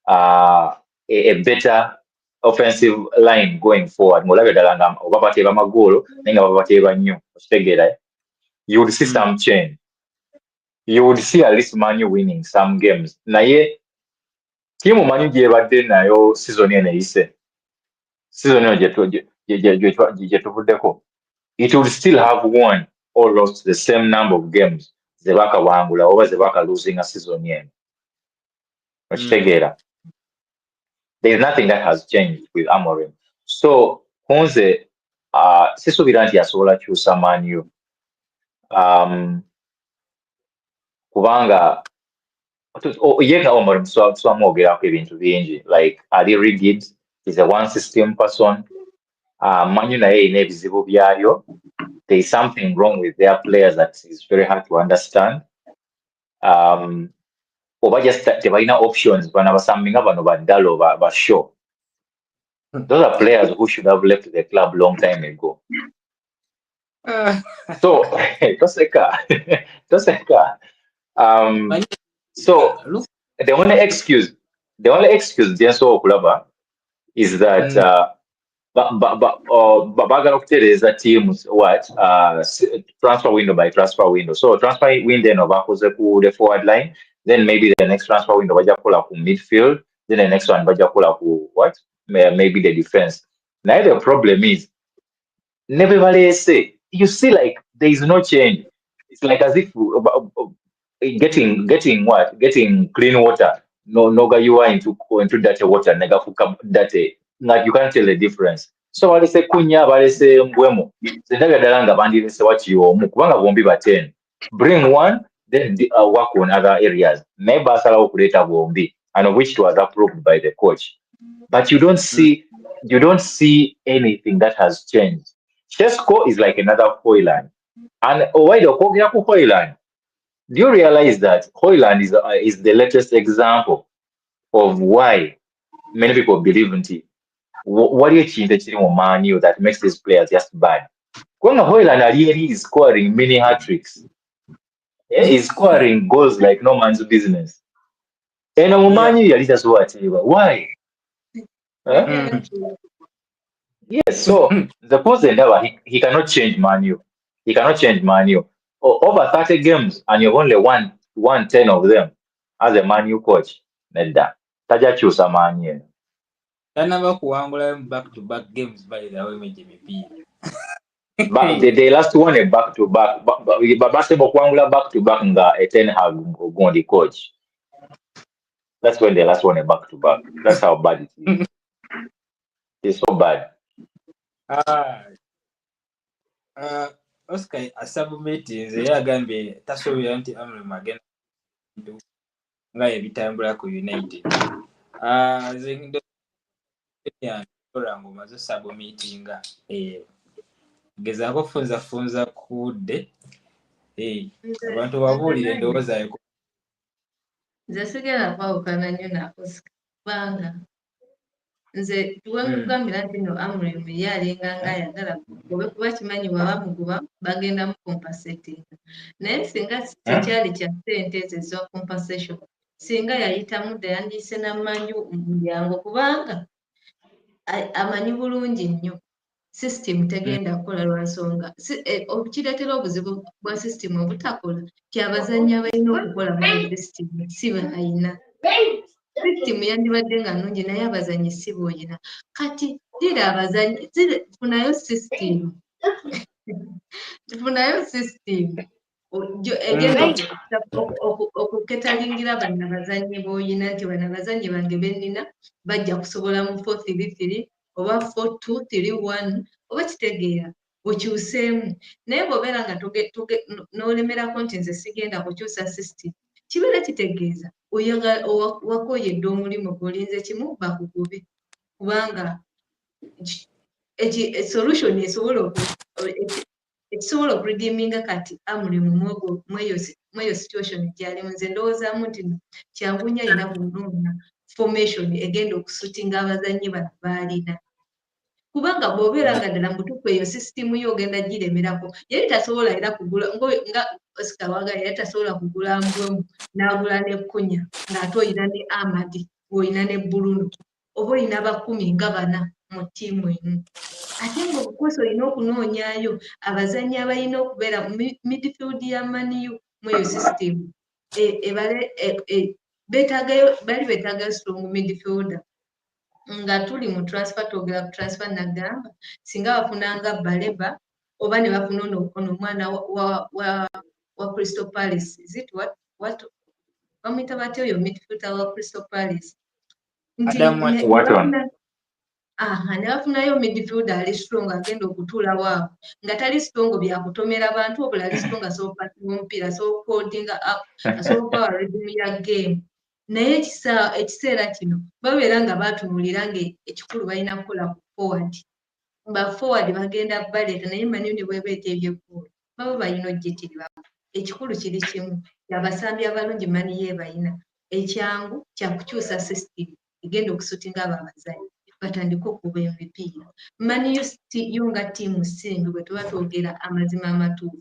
a better offensive line going forward. Ng'olabye ddala nga oba bateeba amagoolo naye nga baba bateeba nnyo. Okitegeera. You would see some change. You would see at least Man U winning some games. Naye tiimu Man U gy'ebadde nayo season eno eyise. Season eno gye tuvuddeko. It would still have won or lost the same number of games ze baakawangula oba ze baakaluzinga season eno. Okitegeera. There is nothing that has changed with Amorim. So, Kunze, sisuubira nti asobola kyusa Man U. Kubanga ye nga Amorim twamwogerako ebintu bingi. Like, Ali Rigid is a one system person. Man U naye erina ebizibu byayo. There is something wrong with their players that is very hard to understand. Oba just tebalina options bana basaminga bano baddalo ba show. Those are players who should have left the club long time ago. So toseka. So the only excuse Jenso Okulaba is that bagala okutereeza teams transfer window by transfer window. So transfer window eno bakoze ku the forward line, then maybe the next transfer window bajja kukola ku midfield, then the next one bajja kukola ku maybe the defense. Now the problem is never baleese. You see, like there is no change. It's like as if getting clean water. No you are into dirty water. Dirty. Like you can't tell the difference. So balese kunya balese mbwemo. Zendaga dalanga bandilese wachiyomu kubanga bombi ba 10. Bring one, then work on other areas. Maybe asala okuleta bombi, and of which it was approved by the coach. But you don't see anything that has changed. Chesco is like another Hoyland. And why the Hoyland? Do you realize that Hoyland is the latest example of why many people believe in it? What do you think Man U that makes these players just bad? When Hoyland really is scoring mini hat-tricks. He's scoring goals like no man's business. And Man U just what? Why? Yes, so the coach he cannot change Man U. He cannot change Man U. Over 30 games and you've only won 10 of them as a Man U coach. Nedda. Taja chusa Man U. Tanaba kuwangula back-to-back games by the way meje mipiira. But they last one a back-to-back. But basketball kuwangula back-to-back nga a 10 have gone the coach. That's when they last one a back-to-back. That's how bad it is. It's so bad. Oscar asubmiti nze yagambye tasobola nti Amram agenda nga ebitambula ku United. Nze ndola ngomaze submitinga gezaako funza ku budde abantu babuulire ndowooza yo. Nze sigenda kwawukana nnyo na Oscar kubanga nze tuwengugambira nti no Amram ye alinga nga ayagala obe kuba kimanyi bwaba muguba bagenda mu compensating naye singa tekyali kya ssente ezo eza compensation singa yayita mudda yandiise n'amanyi mulyango kubanga amanyi bulungi nnyo system tegenda kukola lwa nsonga kireetera obuzibu bwa system obutakola kyabazannyi abalina okukola mu system si bayina system yandibadde nga nnungi naye abazannyi si boyina kati dira abazannyi funayo system tufunayo system egenda okuketalingira bano abazannyi boyina nti bano abazannyi bange bennina bajja kusobola mu 4-3-3 oba 4-2-3-1 oba kitegeera okyuseemu naye bw'obeera nga n'olemerako nti nze sigenda kukyusa system kibeera kitegeeza wakoyedde omulimu gwolinze kimu bakugube kubanga solution ekisobola okuredeeminga kati Amram mweyo situation gyalimu nze ndowoozaamu nti kyangunya alina kunoonya formation egenda okusutinga abazannyi bano baalina kubanga bw'obeera nga ddala mutuufu eyo sisitimu yo ogenda giremerako yali tasobola era kugula nga Oscar Wagala yali tasobola kugula mbwemu n'agula ne Kunya ng'ate oyina ne Amadi ng'oyina ne Bruno oba oyina bakumi nga bana mu ttiimu emu ate ng'obukozi olina okunoonyaayo abazannyi abalina okubeera mu midfield ya maniyu mu eyo sisitimu bali beetaagayo strong midfielder nga tuli mu transfer twogera ku transfer nagamba singa bafunanga Baleba oba ne bafuna ono omwana wa Crystal Palace what bamwita batya oyo midfielder wa Crystal Palace nti ne bafunayo midfielder ali strong agenda okutuula waabwe nga tali strong byakutomera bantu obula ali strong asobola okupatinga omupiira asobola okukodinga up asobola okuba rhythm ya game naye ekiseera kino babeera nga batunuulira nga ekikulu balina kukola ku forward forward bagenda baleeta naye maniyo ne bwebeeta ebyeggulu baba balina ojjetirwa ekikulu kiri kimu abasambi abalungi maniyo balina ekyangu kyakukyusa system egenda okusutinga abo abazannyi batandika okuba emipiira maniyo yo nga ttiimu singi bwe tuba twogera amazima amatuufu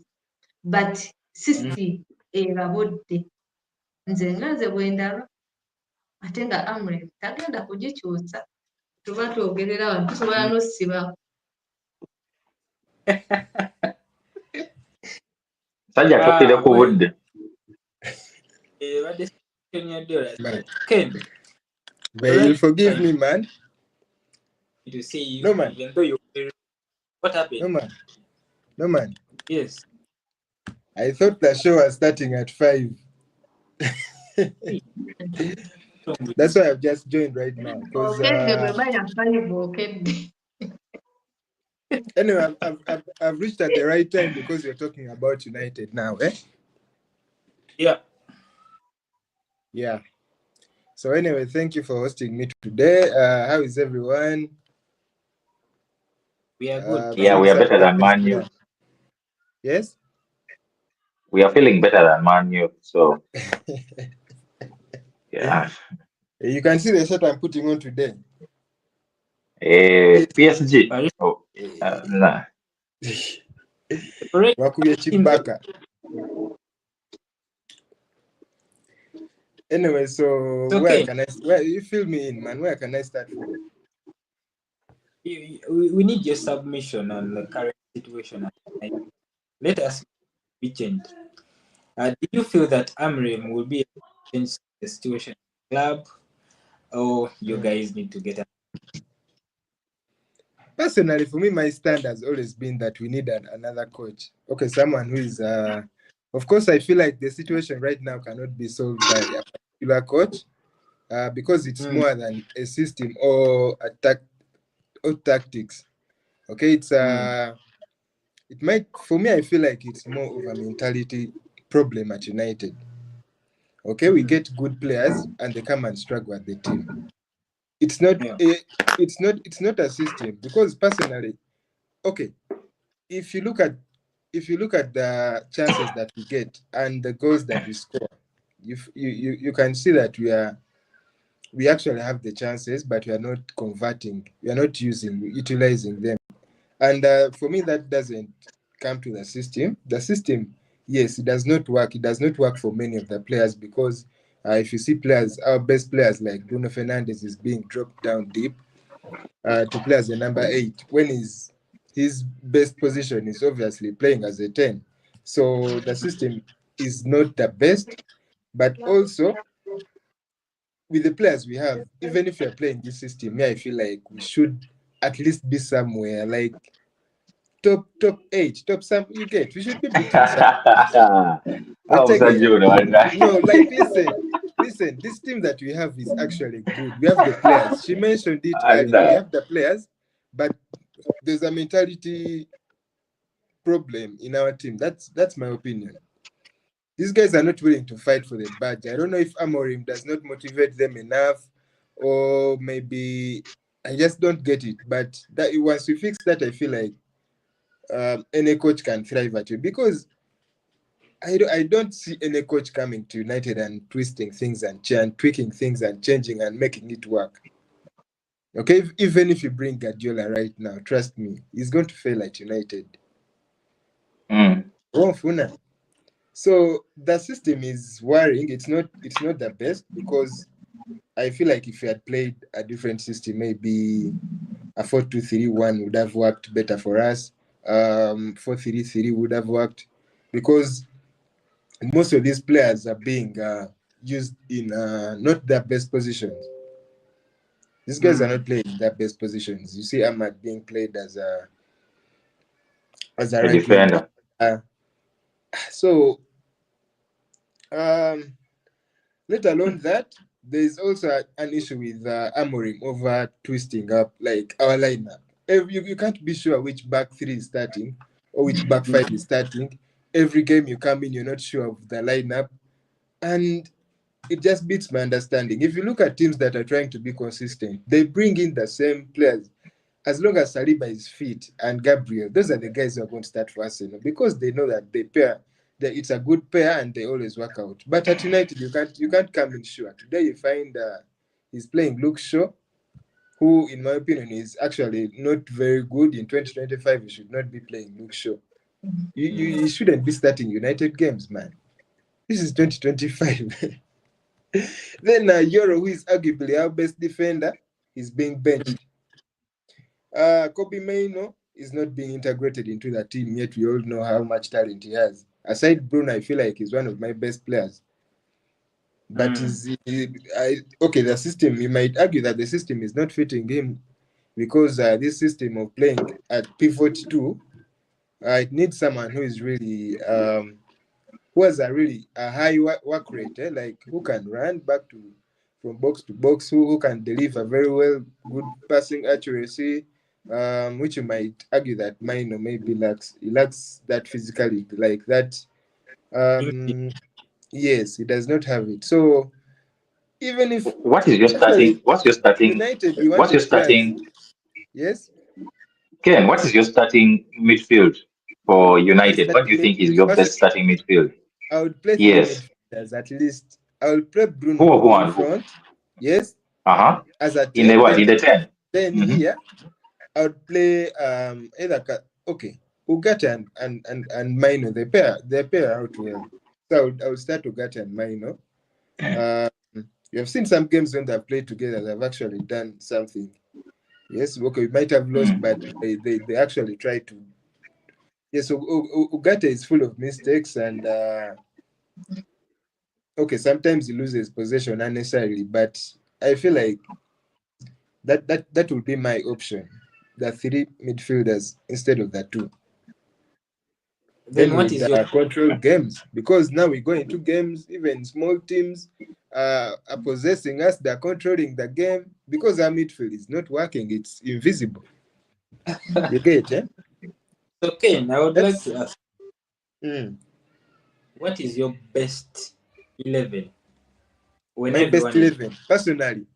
but system erabodde nze bwe ndaba ate nga Amram tagenda kugikyusa tuba twogerera wano tusobola n'ossibako sajja tukkire ku budde But you'll forgive me, man. To see you, no, man. Even though you, what happened? No, man. Yes. I thought the show was starting at 5. That's why I've just joined right now. Because anyway, I've reached at the right time because you're talking about United now, eh? Yeah. Yeah. So anyway, thank you for hosting me today. How is everyone? We are good. Yeah, we are better than Man U. Yes? We are feeling better than Man U. So, yeah. You can see the shirt I'm putting on today. PSG. Oh, nah. Wakuye Chibaka. Anyway, so okay. Where you fill me in, man? Where can I start from? We need your submission on the current situation. Let us be changed. Do you feel that Amram will be able to change the situation in the club, or you guys need to get up? Personally, for me, my stand has always been that we need another coach. Okay, someone who is, of course, I feel like the situation right now cannot be solved by a particular coach because it's more than a system or or tactics. Okay, it's it might, for me, I feel like it's more of a mentality problem at United. Okay, we get good players and they come and struggle at the team. It's not it's not a system, because personally, okay, if you look at the chances that we get and the goals that we score, you can see that we actually have the chances, but we are not converting. We are not utilizing them. And for me, that doesn't come to the system. The system, yes, it does not work. It does not work for many of the players, because if you see players, our best players like Bruno Fernandes is being dropped down deep to play as a number 8, when his best position is obviously playing as a 10. So the system is not the best, but also with the players we have, even if you're playing this system, I feel like we should at least be somewhere like top 8, top some you get. We should be beating some. How was you No, like listen, this team that we have is actually good. We have the players. She mentioned it earlier. We have the players, but there's a mentality problem in our team. That's my opinion. These guys are not willing to fight for the badge. I don't know if Amorim does not motivate them enough, or maybe I just don't get it. But that once we fix that, I feel like any coach can thrive at you, because I don't see any coach coming to United and twisting things and tweaking things and changing and making it work. Okay, even if you bring Guardiola right now, trust me, he's going to fail at United. So the system is worrying. It's not the best, because I feel like if you had played a different system, maybe a 4-2-3-1 would have worked better for us. 4-3-3 would have worked, because most of these players are being used in not their best positions. These guys are not playing their best positions. You see Ahmad being played as a right defender. So let alone that, there is also an issue with Amorim over twisting up like our lineup. You can't be sure which back 3 is starting or which back 5 is starting. Every game you come in, you're not sure of the lineup, and it just beats my understanding. If you look at teams that are trying to be consistent, they bring in the same players. As long as Saliba is fit and Gabriel, those are the guys who are going to start for Arsenal, because they know that they pair, that it's a good pair and they always work out. But at United, you can't come in sure. Today you find he's playing Luke Shaw, who, in my opinion, is actually not very good. In 2025, you should not be playing Luke Shaw. You shouldn't be starting United games, man. This is 2025. Then Euro, who is arguably our best defender, is being benched. Kobe Maino is not being integrated into the team, yet we all know how much talent he has. Aside Bruno, I feel like he's one of my best players. But the system, you might argue that the system is not fitting him, because this system of playing at pivot 2, it needs someone who is really who has a high work rate, like who can run from box to box, who can deliver very well, good passing accuracy, which you might argue that Maino maybe lacks. He lacks that physicality, like that. Yes, he does not have it. So even if What's your starting? United, we What's your wanted players. starting? Yes. Ken, what is your starting midfield for United? What do you think is your best starting midfield? I would play 3 Yes. midfielders at least. I will play Bruno Who in front. Yes. As a 10. In the what? In the 10. Then here, I would play either Ugarte and Maino. They pair out well. So I would start Ugarte and Maino. You have seen some games when they've played together, they've actually done something. Yes, okay, we might have lost, but they actually try to. Yes, so Ugarte is full of mistakes, and sometimes he loses possession unnecessarily, but I feel like that would be my option. The 3 midfielders instead of the 2. Then what is your control games? Because now we go into games, even small teams are possessing us, they're controlling the game, because our midfield is not working, it's invisible. You get it? So Ken, I would like That's to ask, what is your best 11 when my best everyone is 11.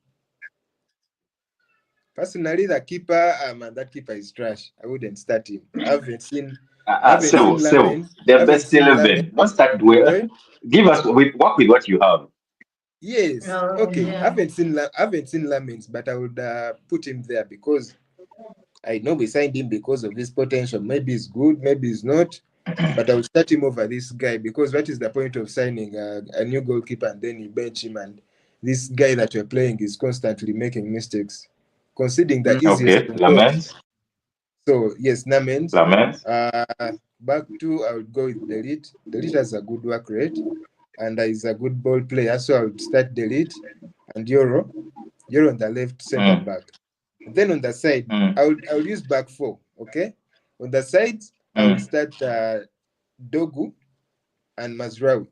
Personally, the keeper, and that keeper is trash. I wouldn't start him. So Lamen. the I haven't best seen Lamen. 11. Don't start with. Sorry? Give us work with what you have. Yes. Oh, Okay. yeah. I haven't seen Lamens, but I would put him there because I know we signed him because of his potential. Maybe he's good, maybe he's not. But I will start him over this guy because what is the point of signing a new goalkeeper and then you bench him and this guy that you're playing is constantly making mistakes, conceding the easiest Okay, of goals. Lamens. So yes, Namens. Lamens. Back to I would go with Delete. Delete has a good work rate and is a good ball player. So I would start Delete and Euro on the left center back. And then on the side, I would use back four. Okay. On the sides, I would start Dogu and Mazraoui.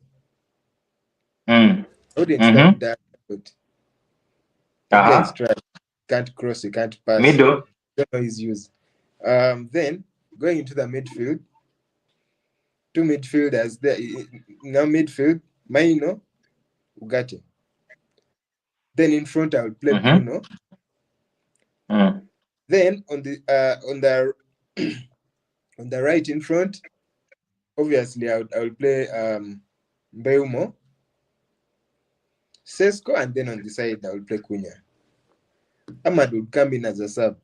I wouldn't start that. But that guy is trash. Can't cross, he can't pass. Middle. Don't know his use. Then going into the midfield, two midfielders there. Now midfield, Maino, Ugarte. Then in front, I would play Bruno. Then on the on the right in front, obviously I would play Mbeumo, Sesko, and then on the side I would play Cunha. Ahmad would come in as a sub.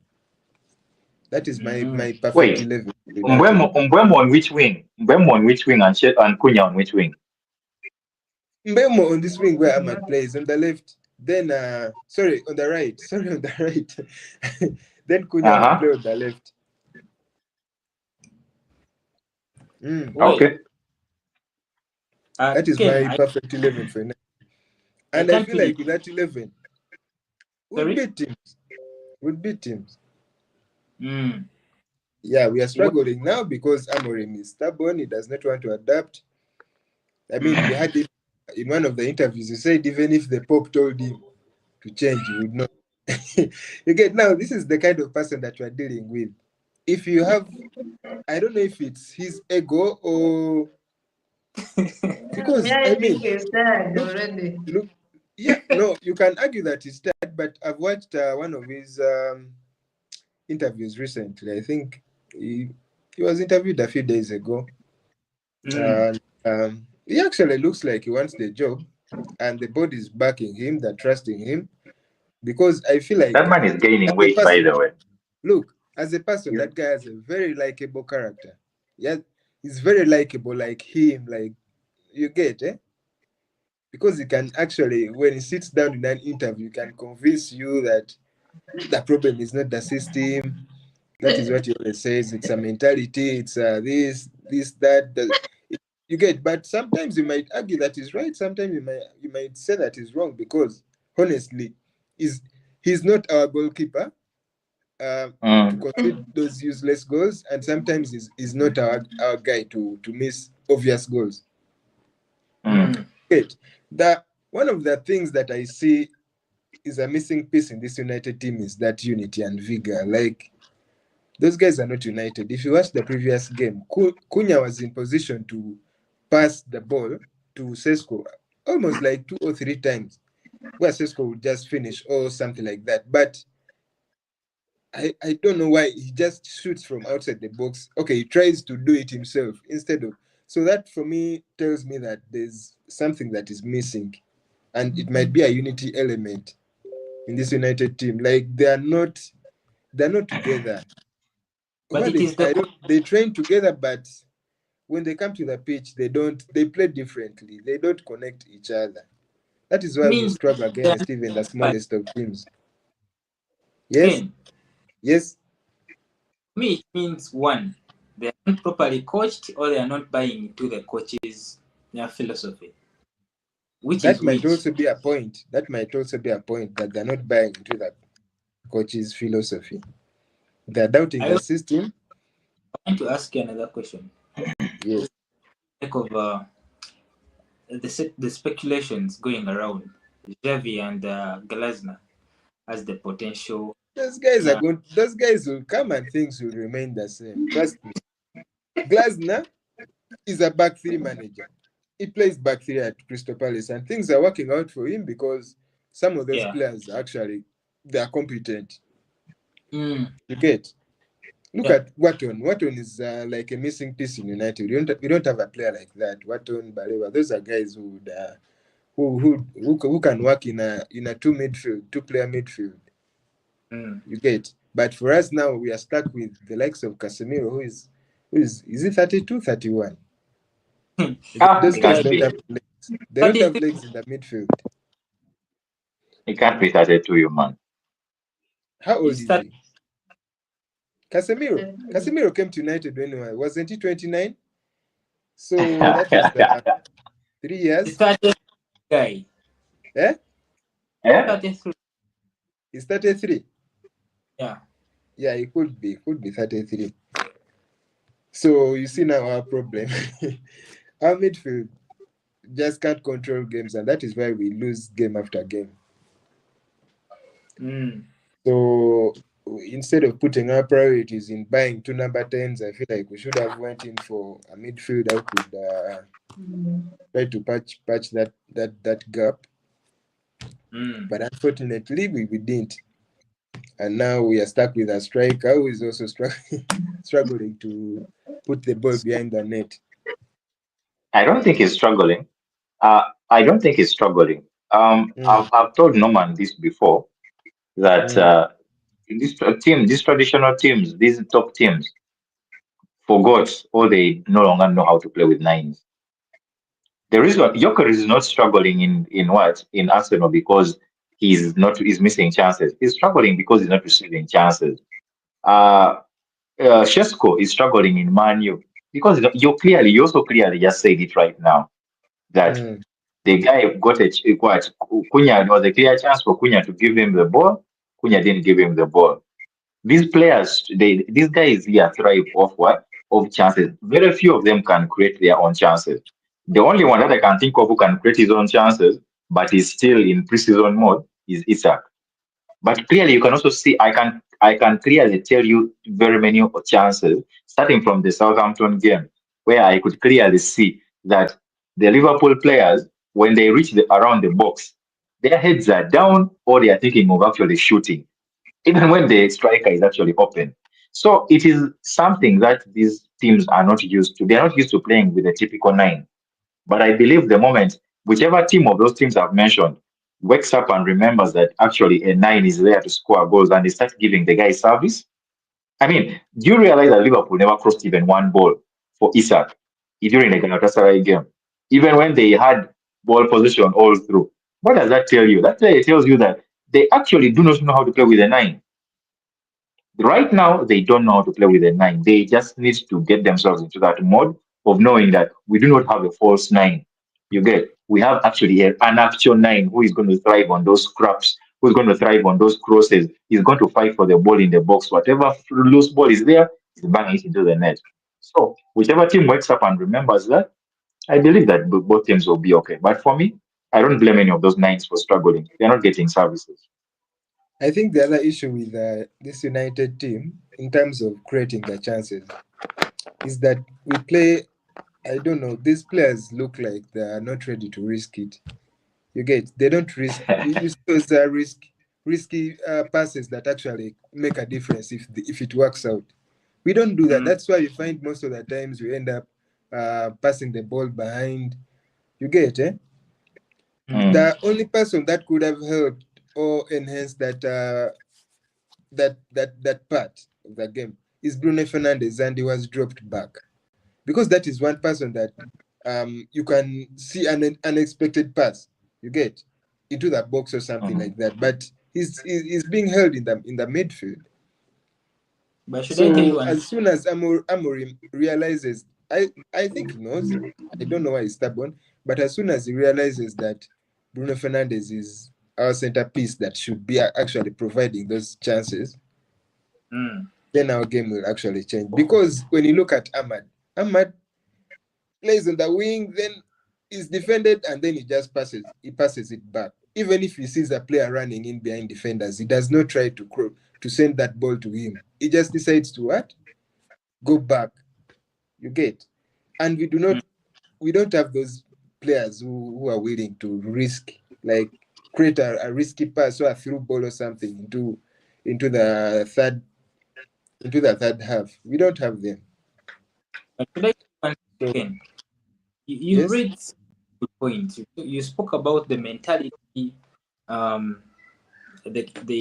That is my perfect Wait. 11. Mbeumo on which wing? Mbeumo on which wing and Cunha on which wing? Mbeumo on this wing where Ahmad plays on the left. Then on the right. Sorry, on the right. Then Cunha would play on the left. Okay. That is Ken, my perfect 11 for now. And I feel like with that 11, we'll beat teams. Yeah, we are struggling now because Amorim is stubborn. He does not want to adapt. I mean, you had it in one of the interviews. You said even if the Pope told him to change, he would not. You get now. This is the kind of person that you are dealing with. If you have, I don't know if it's his ego or because I mean, look, yeah, no, you can argue that he's dead, but I've watched one of his interviews recently. I think he was interviewed a few days ago. And he actually looks like he wants the job, and the board is backing him, they're trusting him. Because I feel like that man is gaining weight, person, by the way. Look, as a person, that guy has a very likable character. Yeah, he's very likable, like him, like you get, because he can actually, when he sits down in an interview, can convince you that the problem is not the system. That is what he always says. It's a mentality. It's this, that. You get, but sometimes you might argue that he's right. Sometimes you might say that he's wrong because honestly, he's not our goalkeeper to concede those useless goals, and sometimes he's not our guy to miss obvious goals. Great. One of the things that I see is a missing piece in this United team is that unity and vigor. Like, those guys are not united. If you watch the previous game, Cunha was in position to pass the ball to Sesko almost like 2 or 3 times, where Sesko would just finish or something like that. But I don't know why he just shoots from outside the box. Okay, he tries to do it himself instead of. So that for me tells me that there's something that is missing, and it might be a unity element in this United team. Like they're not together. But They train together, but when they come to the pitch, they play differently. They don't connect each other. That is why we means struggle against even the smallest of teams. Yes? Ken, Yes? me, it means one, they are not properly coached or they are not buying into the coach's philosophy. That might also be a point that they're not buying into the coach's philosophy. They're doubting the system. I want to ask you another question. Yes. Like of the speculations going around Xavi and Glasner as the potential Those guys are going. Those guys will come and things will remain the same. Trust me. Glasner is a back three manager. He plays back three at Crystal Palace, and things are working out for him because some of those players actually they are competent. You get. Look at Watton. Watton is like a missing piece in United. We don't have a player like that. Watton, Baleba. Those are guys who would, who can work in a two player midfield. You get. But for us now, we are stuck with the likes of Casemiro, who is it 32, 31? Those guys don't have legs. They don't have legs in the midfield. He can't be 32, you man. How old is he? Casemiro came to United when wasn't he 29? So that is 3 years. He's 33 guy. Eh? Yeah. 33. He's 33. Yeah. Yeah, he could be 33. So you see now our problem. Our midfield just can't control games, and that is why we lose game after game. So instead of putting our priorities in buying 2 number 10s, I feel like we should have went in for a midfield that could try to patch that gap. But unfortunately, we didn't. And now we are stuck with a striker who is also struggling to put the ball behind the net. I don't think he's struggling. I don't think he's struggling. I've told Norman this before that in this team, these traditional teams, these top teams, forgot or they no longer know how to play with nines. The reason Joker is not struggling in Arsenal because he's missing chances. He's struggling because he's not receiving chances. Shesko is struggling in Man U because you also clearly just said it right now that the guy got Cunha. There was a clear chance for Cunha to give him the ball. Cunha didn't give him the ball. These players, these guys here thrive off what? Of chances. Very few of them can create their own chances. The only one that I can think of who can create his own chances, but is still in pre-season mode, is Isak. But clearly, you can also see I can clearly tell you very many chances, starting from the Southampton game, where I could clearly see that the Liverpool players, when they reach around the box, their heads are down or they are thinking of actually shooting, even when the striker is actually open. So it is something that these teams are not used to. They are not used to playing with a typical nine. But I believe the moment whichever team of those teams I've mentioned wakes up and remembers that actually a nine is there to score goals and they start giving the guy service. I mean, do you realize that Liverpool never crossed even one ball for Isak during the Galatasaray game, even when they had ball position all through? What does that tell you? That tells you that they actually do not know how to play with a nine. Right now, they don't know how to play with a nine. They just need to get themselves into that mode of knowing that we do not have a false nine. You get, we have actually an actual nine who is going to thrive on those scraps, who is going to thrive on those crosses. He's going to fight for the ball in the box. Whatever loose ball is there, he's banging it into the net. So, whichever team wakes up and remembers that, I believe that both teams will be okay. But for me, I don't blame any of those nines for struggling. They're not getting services. I think the other issue with this United team, in terms of creating the chances, is that we play. I don't know. These players look like they are not ready to risk it. You get? They don't risk. You see those risky passes that actually make a difference if it works out. We don't do that. That's why you find most of the times we end up passing the ball behind. You get? The only person that could have helped or enhanced that part of the game is Bruno Fernandes, and he was dropped back because that is one person that you can see an unexpected pass you get into the box or something like that, but he's being held in the midfield. But should I tell you as soon as Amorim realizes, I think he knows, I don't know why he's stubborn, but as soon as he realizes that Bruno Fernandes is our centerpiece that should be actually providing those chances, then our game will actually change. Because when you look at Ahmad plays on the wing, then is defended, and then he passes it back. Even if he sees a player running in behind defenders, he does not try to to send that ball to him. He just decides to what? Go back. You get? And we don't have those players who are willing to risk, like create a risky pass or a through ball or something into the third half. We don't have them. But today, once So, again, you yes. raised good points. You spoke about the mentality, the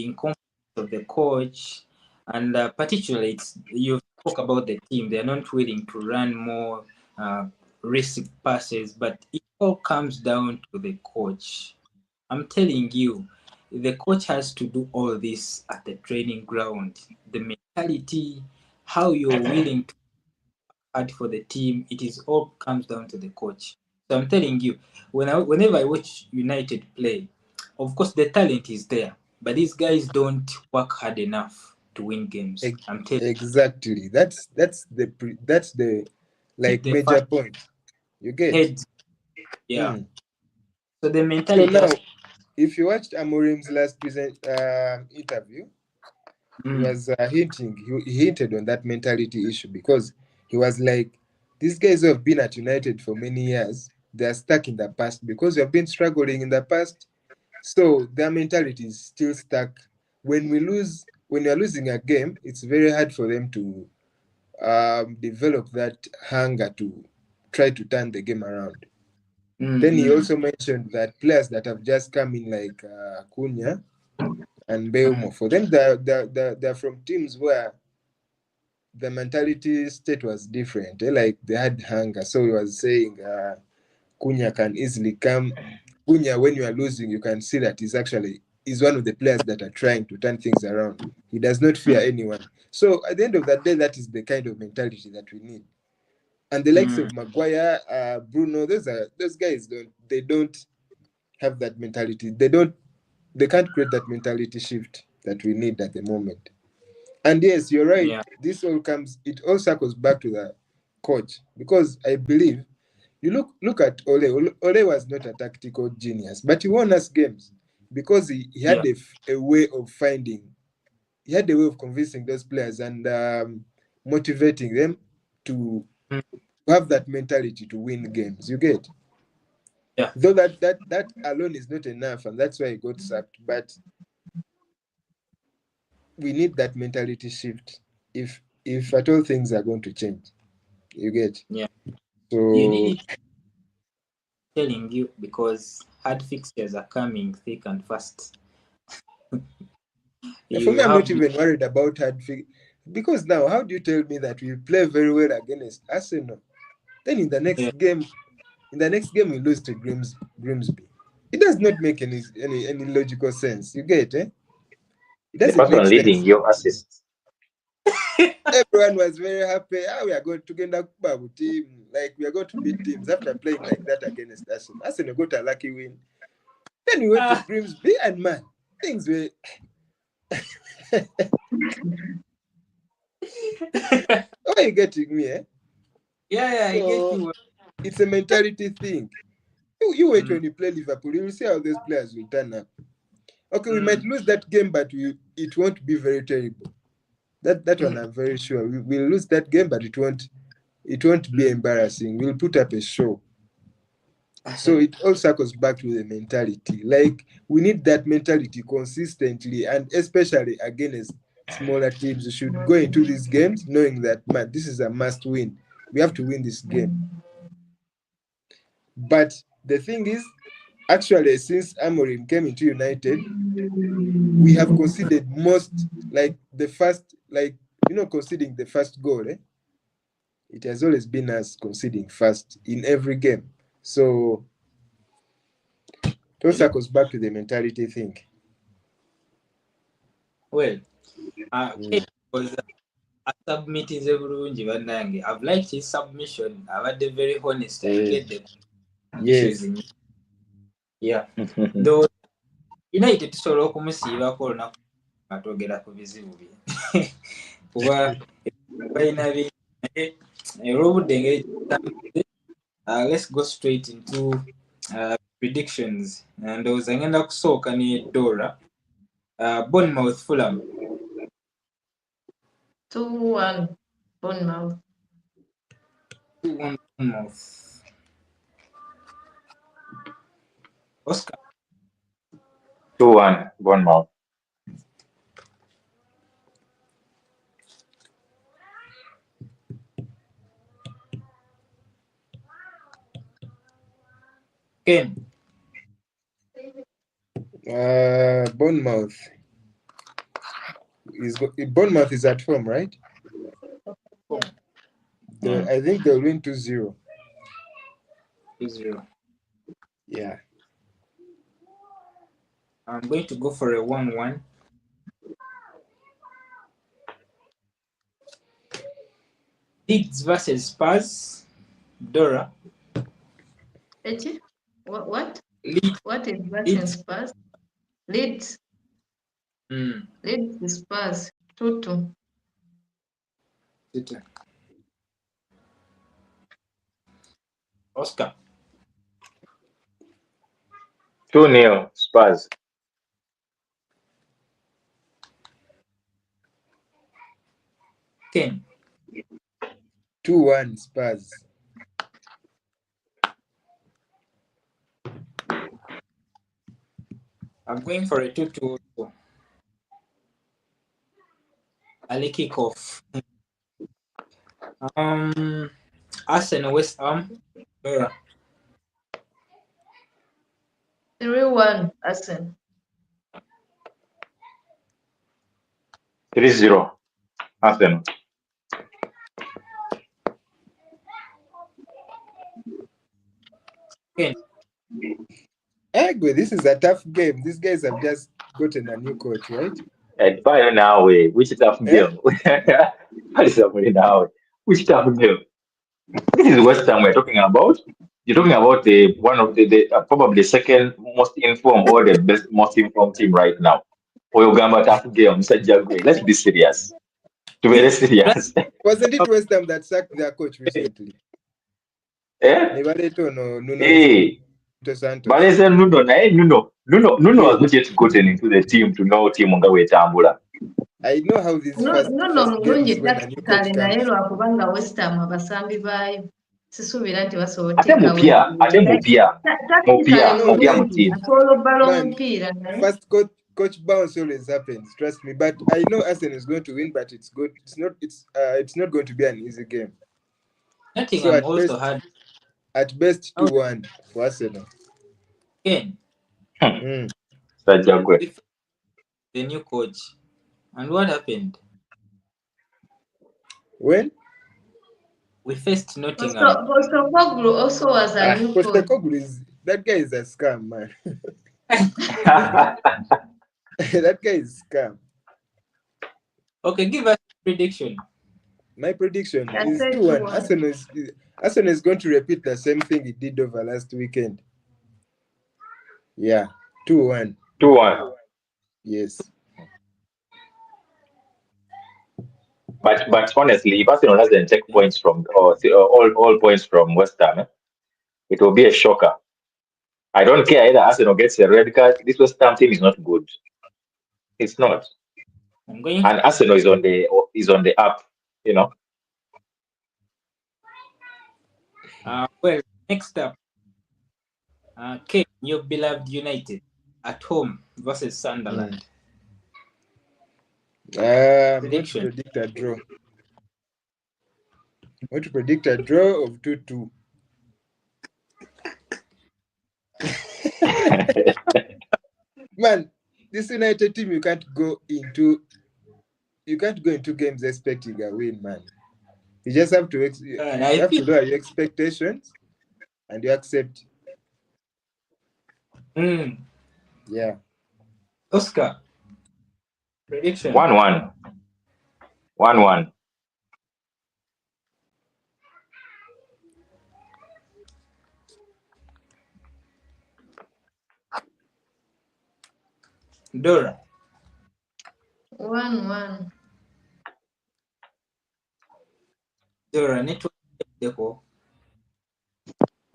incompetence of the coach, and particularly you spoke about the team. They're not willing to run more risky passes, but it all comes down to the coach. I'm telling you, the coach has to do all this at the training ground. The mentality, how you're willing to add for the team, all comes down to the coach. So I'm telling you, whenever I watch United play, of course the talent is there, but these guys don't work hard enough to win games. I'm telling Exactly. That's the like the major first point. You get? heads. Yeah. So the So mentality now, has if you watched Amorim's last interview, he was hinting. He hinted on that mentality issue because he was like, "These guys who have been at United for many years, they are stuck in the past because you have been struggling in the past. So their mentality is still stuck. When you are losing a game, it's very hard for them to develop that hunger to try to turn the game around." Then he also mentioned that players that have just come in, like Cunha and Belmo, for them, they're from teams where the mentality state was different. Like they had hunger. So he was saying Cunha can easily come. Cunha, when you are losing, you can see that he's one of the players that are trying to turn things around. He does not fear anyone. So at the end of that day, that is the kind of mentality that we need. And the likes of Maguire, Bruno, those guys don't have that mentality. They can't create that mentality shift that we need at the moment. And yes, you're right. Yeah. It all circles back to the coach, because I believe you look at Ole. Ole was not a tactical genius, but he won us games because he had a way of convincing those players and motivating them to have that mentality to win games. You get? Yeah. Though that alone is not enough, and that's why he got sacked. But we need that mentality shift if at all things are going to change. You get? Yeah. So You need it, telling you, because hard fixtures are coming thick and fast. for You me, I'm have not even worried about because now, how do you tell me that we play very well against Arsenal? Then in the next game, we lose to Grimsby. It does not make any logical sense. You get, eh? It The doesn't make person sense. leading your assists. Everyone was very happy. We are going to get a team. Like, we are going to beat teams after playing like that against Arsenal. Arsenal got a lucky win. Then we went to Grimsby, and man, things were. Oh, you getting me, eh? Yeah, I get you. It's a mentality thing. You wait when you play Liverpool, you will see how those players will turn up. Okay, we might lose that game, but it won't be very terrible. That one I'm very sure. We'll lose that game, but it won't be embarrassing. We'll put up a show. So it all circles back to the mentality. Like, we need that mentality consistently, and especially against smaller teams. We should go into these games knowing that, man, this is a must win. We have to win this game. But the thing is, actually, since Amorim came into United, we have conceded most, like the first, conceding the first goal. It has always been us conceding first in every game. So it all circles back to the mentality thing. Well, it was a submit is everything bannange. I've liked his submission. I've had very honest. I get the issues in. Yeah. Though United tusobola okumusiibako olunaku atwogera ku bizibu bye. Kuba balina bingi olw'obudde engeri kitambudde. Let's go straight into predictions. Ndowooza ngenda kusooka ne Dora. Bournemouth Fulham. 2-1 Bournemouth. 2-1 Bournemouth. Oscar. 2-1 Bournemouth. Ken. Bournemouth. Bournemouth is at home, right? Yeah. I think they'll win 2-0. 2-0. Yeah. I'm going to go for a 1-1. Leeds versus Spurs. Dora. What? Leeds. What is versus Spurs? Leeds. Mm. Leeds Spurs. 2-2. Oscar. 2-0 Spurs. Ken. 2-1 Spurs. I'm going for a 2-2 also. Early kickoff. Arsenal Westham. Dora. 3-1 Arsenal. 3-0 Arsenal. Ken. Agwe, this is a tough game. These guys have just gotten a new coach, right? And by now, which tough game? What is happening now? Which tough game? This is West Ham we're talking about. You're talking about the one of the probably the second most informed or the best most informed team right now. Oyogamba tough game, Mr. Jagwe. Let's be serious. To be very serious. Wasn't it West Ham that sacked their coach recently? Eh? Hey. Santos. But I said Nuno has not yet gotten into the team to know team nga wetambula. I know how these first games when a new coach comes. Kubanga West Ham abasambi baayo sisuubira nti basobola Ate mupya mu team. First coach bounce always happens, trust me. But I know Arsenal is going to win, but it's good. It's not going to be an easy game. Nottingham also had at best 2-1 for Arsenal. Ken. The new coach. And what happened? When? We faced Nottingham. Postecoglou also was a new coach. That guy is a scam, man. That guy is scam. Okay, give us a prediction. My prediction is 2-1. Arsenal is going to repeat the same thing it did over last weekend. Yeah, 2-1. 2-1. Yes. But honestly, if Arsenal doesn't take points from all points from West Ham, it will be a shocker. I don't care either Arsenal gets a red card. This West Ham team is not good. It's not. And Arsenal is on the up, you know. Well, next up, Kate, your beloved United at home versus Sunderland. I'm going to predict a draw. I'm going to predict a draw of 2-2. Man, this United team, you can't go into games expecting a win, man. You just have to lower your expectations and you accept. Yeah. Oscar, prediction. 1-1. 1-1. Dora. 1-1. Dora, network.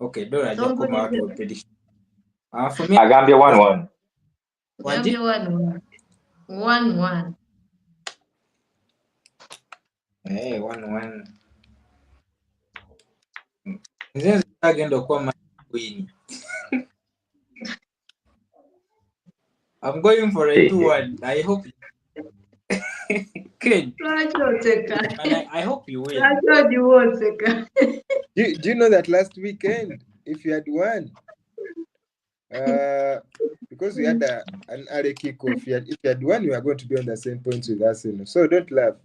Okay, Dora, just come out with prediction. For me, Agambia 1-1. 1-1. Hey, 1-1. Nze agenda okuba win. I'm going for a 2-1. I hope. Ken. And I hope you win. Do you know that last weekend, if you had won, because we had an early kickoff, if you had won, you are going to be on the same points with Arsenal. So don't laugh.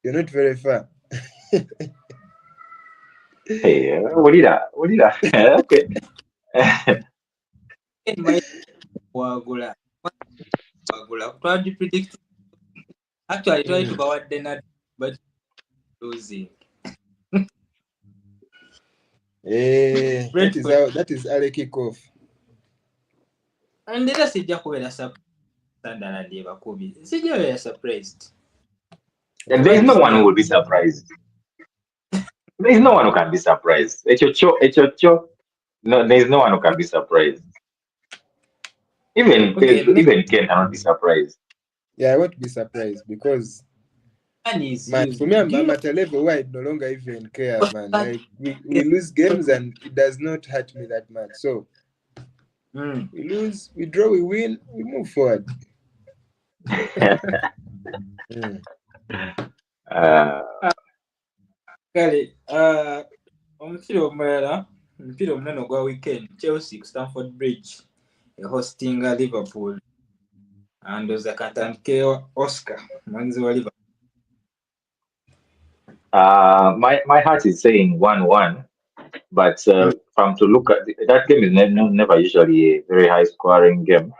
You're not very far. Hey, what did I? Okay. Wagula. Try to predict. Actually, try to go at dinner, but losing. That is early kickoff. And then I said, Jacobella Sunderland, Liverpool. See, you're surprised. And there is no one who will be surprised. There is no one who can be surprised. No, there is no one who can be surprised. Even Ken cannot be surprised. Yeah, I won't be surprised because man, for me, I'm at a level where I no longer even care, man. Like we lose games and it does not hurt me that much. So we lose, we draw, we win, we move forward. Kale, omupiira omulala, omupiira omunene ogwa weekend, Chelsea ku Stamford Bridge hosting Liverpool. And there's a katandike Oscar, mwanzi wa Liverpool. My heart is saying 1-1, but from to look at that game is never usually a very high scoring game,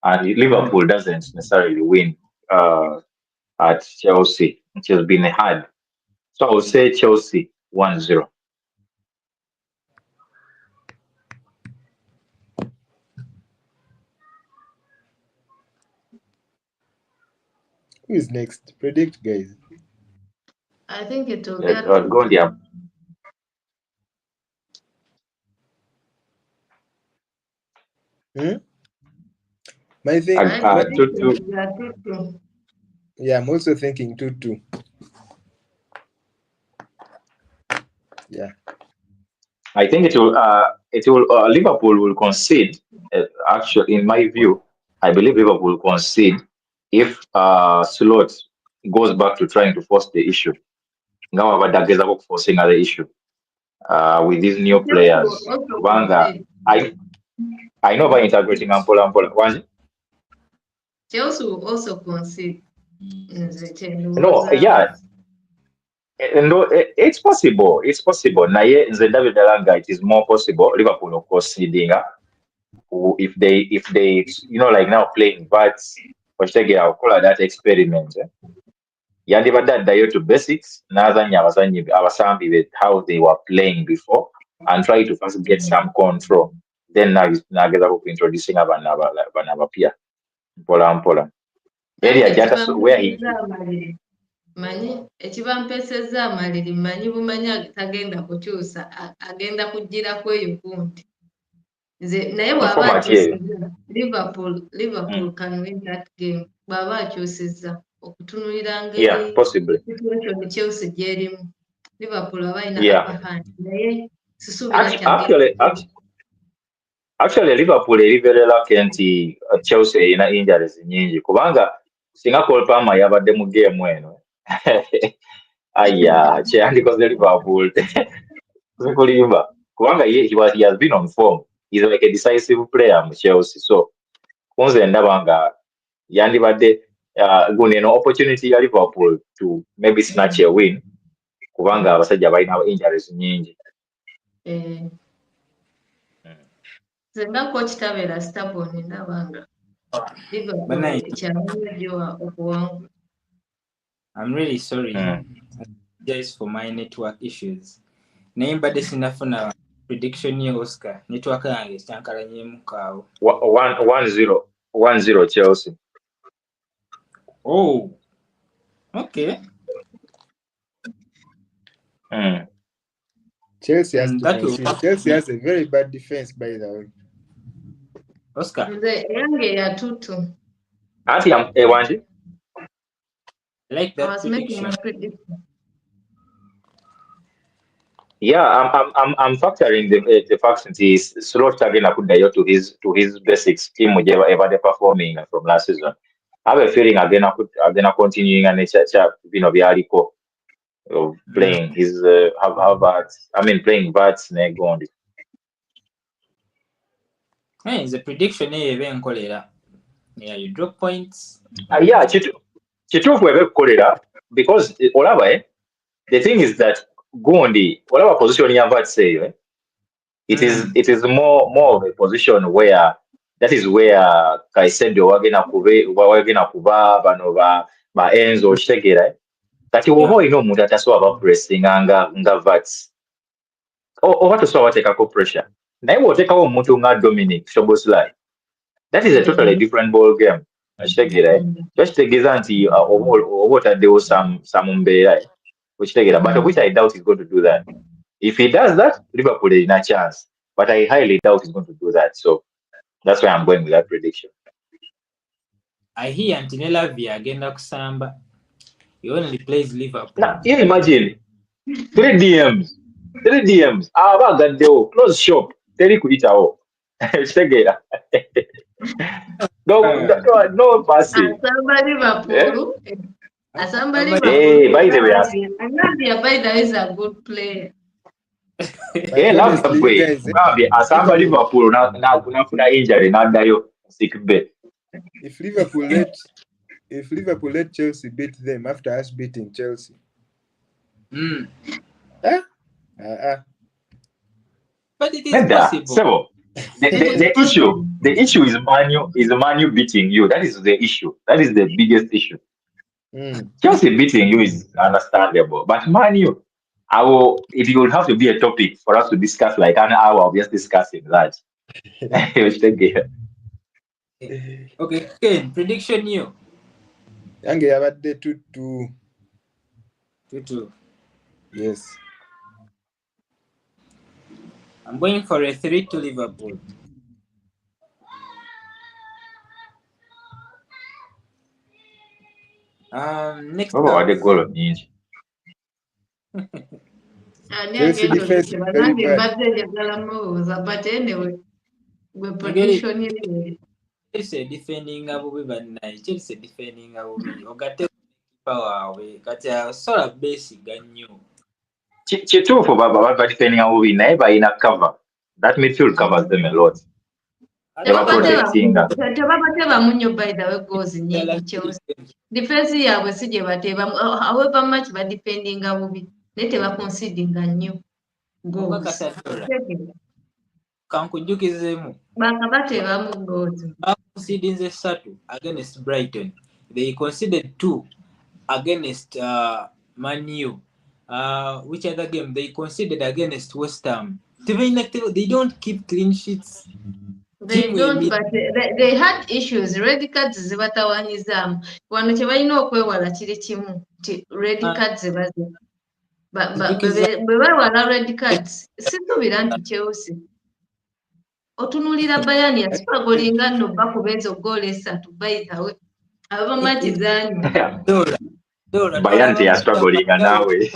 and Liverpool doesn't necessarily win at Chelsea, which has been hard. So I would say Chelsea 1-0. Who is next? Predict, guys. I think it will go there. My thing. 2-2. Yeah, I'm also thinking 2-2. Yeah. I think it will. Liverpool will concede. Actually, in my view, I believe Liverpool will concede if Slot goes back to trying to force the issue. Now, about that, forcing another issue with these new players. I know by integrating Ampola. Chelsea will also concede. No, yeah. No, it's possible. It's possible. Now, in the David Alanga, it is more possible. Liverpool, of course, conceding. If they, like now playing, but I'll call that experiment. Yandi that dial to basics. Abasambi with how they were playing before and try to first get some control. Then now get up introducing Banaba Mpola. Area just where he. Manyi ekibampesezza amaliri manyi bumanyi tagenda kukyusa agenda kugirako eyo kunti nze naye bw'aba akyusizza Liverpool can win that game bw'aba akyusizza okutunulira ngeri situation Chelsea gyerimu Liverpool aba alina upper hand naye sisuubira actually Liverpool eri very lucky nti Chelsea erina injuries nyingi kubanga singa Cole Palmer yabadde mu game eno kyandikoze Liverpool kulimba kubanga he has been on form. He's like a decisive player mu Chelsea, so kunze ndaba nga yandibadde guneno opportunity ya Liverpool to maybe snatch a win kubanga abasajja balina injuries nyingi. Zenga coach tabeera stubborn ndabanga Liverpool ekyamuwa okuwangula. I'm really sorry. Just for my network issues. Name but this sinafuna prediction ye Oscar. Network yange kyankalanye mukaawo. 1-0 Chelsea. Oh. Okay. Chelsea has to concede. Chelsea has a very bad defense, by the way. Oscar. Nze yange ya 2-2. Ati Ewanji? like I that was making my prediction. prediction. Yeah, I'm factoring the fact that he's slow starting Akudayo to his basics team ever they performing from last season. I have a feeling again continuing and Bialiko of playing his playing Vats Negondi. Hey, the prediction even cholera. Yeah, you drop points. Yeah, Chitu for cholera because Olava, the thing is that Gondi, whatever position you have say, it is more of a position where that is where Kaisedo wagena kuba bano ba Enzo Shegera kati woba ino omuntu atasobola pressing nga Vats oba tosobola bateekako pressure naye bw'oteekawo omuntu nga Dominic Szoboszlai that is a totally different ball game Shegera kitegeeza nti oba otaddewo some mbeera okitegeera but of which I doubt he's going to do that. If he does that, Liverpool is in a chance. But I highly doubt he's going to do that. So that's why I'm going with that prediction. I hear Antonella Via agenda kusamba. He only plays Liverpool. Now, you imagine 3 DMs. Gaddeo, close shop. Teri kulitawo. Shegera. No passing. Asamba Liverpool. Asamba Liverpool. Hey, by the way, By the way, is a good player. Yeah, love the way. Asamba Liverpool na kuna injury naddayo sick bay. If Liverpool let Chelsea beat them after us beating Chelsea. But it is possible. So the issue is Manu beating you. That is the issue. That is the biggest issue. Chelsea beating you is understandable, but Manu, it will have to be a topic for us to discuss like an hour of just discussing that. Okay, Ken, prediction you. Yange yabadde 2-2. 2-2. Yes. I'm going for a 3 to Liverpool. Next up. The goal of Ninja. Chelsea defense is very bad. But anyway, we prediction Chelsea defending abubi banai. Chelsea defending abubi. Ogate power we. Kati sort of basic ganyo. Chitu for Baba defending abubi na eba in a cover. That midfield covers them a lot. Tebabateba munyo by the way goals nyingi Chelsea. Defense yaabwe si gye bateeba however much ba defending abubi naye teba conceding nnyo goals. Kankujukizemu. Bateebamu goals. Conceding the Satu against Brighton. They conceded 2 against Man U. Which other game? They conceded against Westham. They don't keep clean sheets. They don't, but they had issues. Red cards zibatawanyizamu. Wano kye balina okwewala kiri kimu nti red cards zibaze. Bwe bawala red cards, situbira nti Chelsea. Otunuulira Bayern yasitwagolinga nno bakuba ezo goal 3 by the way. Abamati zanyu. Bayern yasitwagolinga naawe.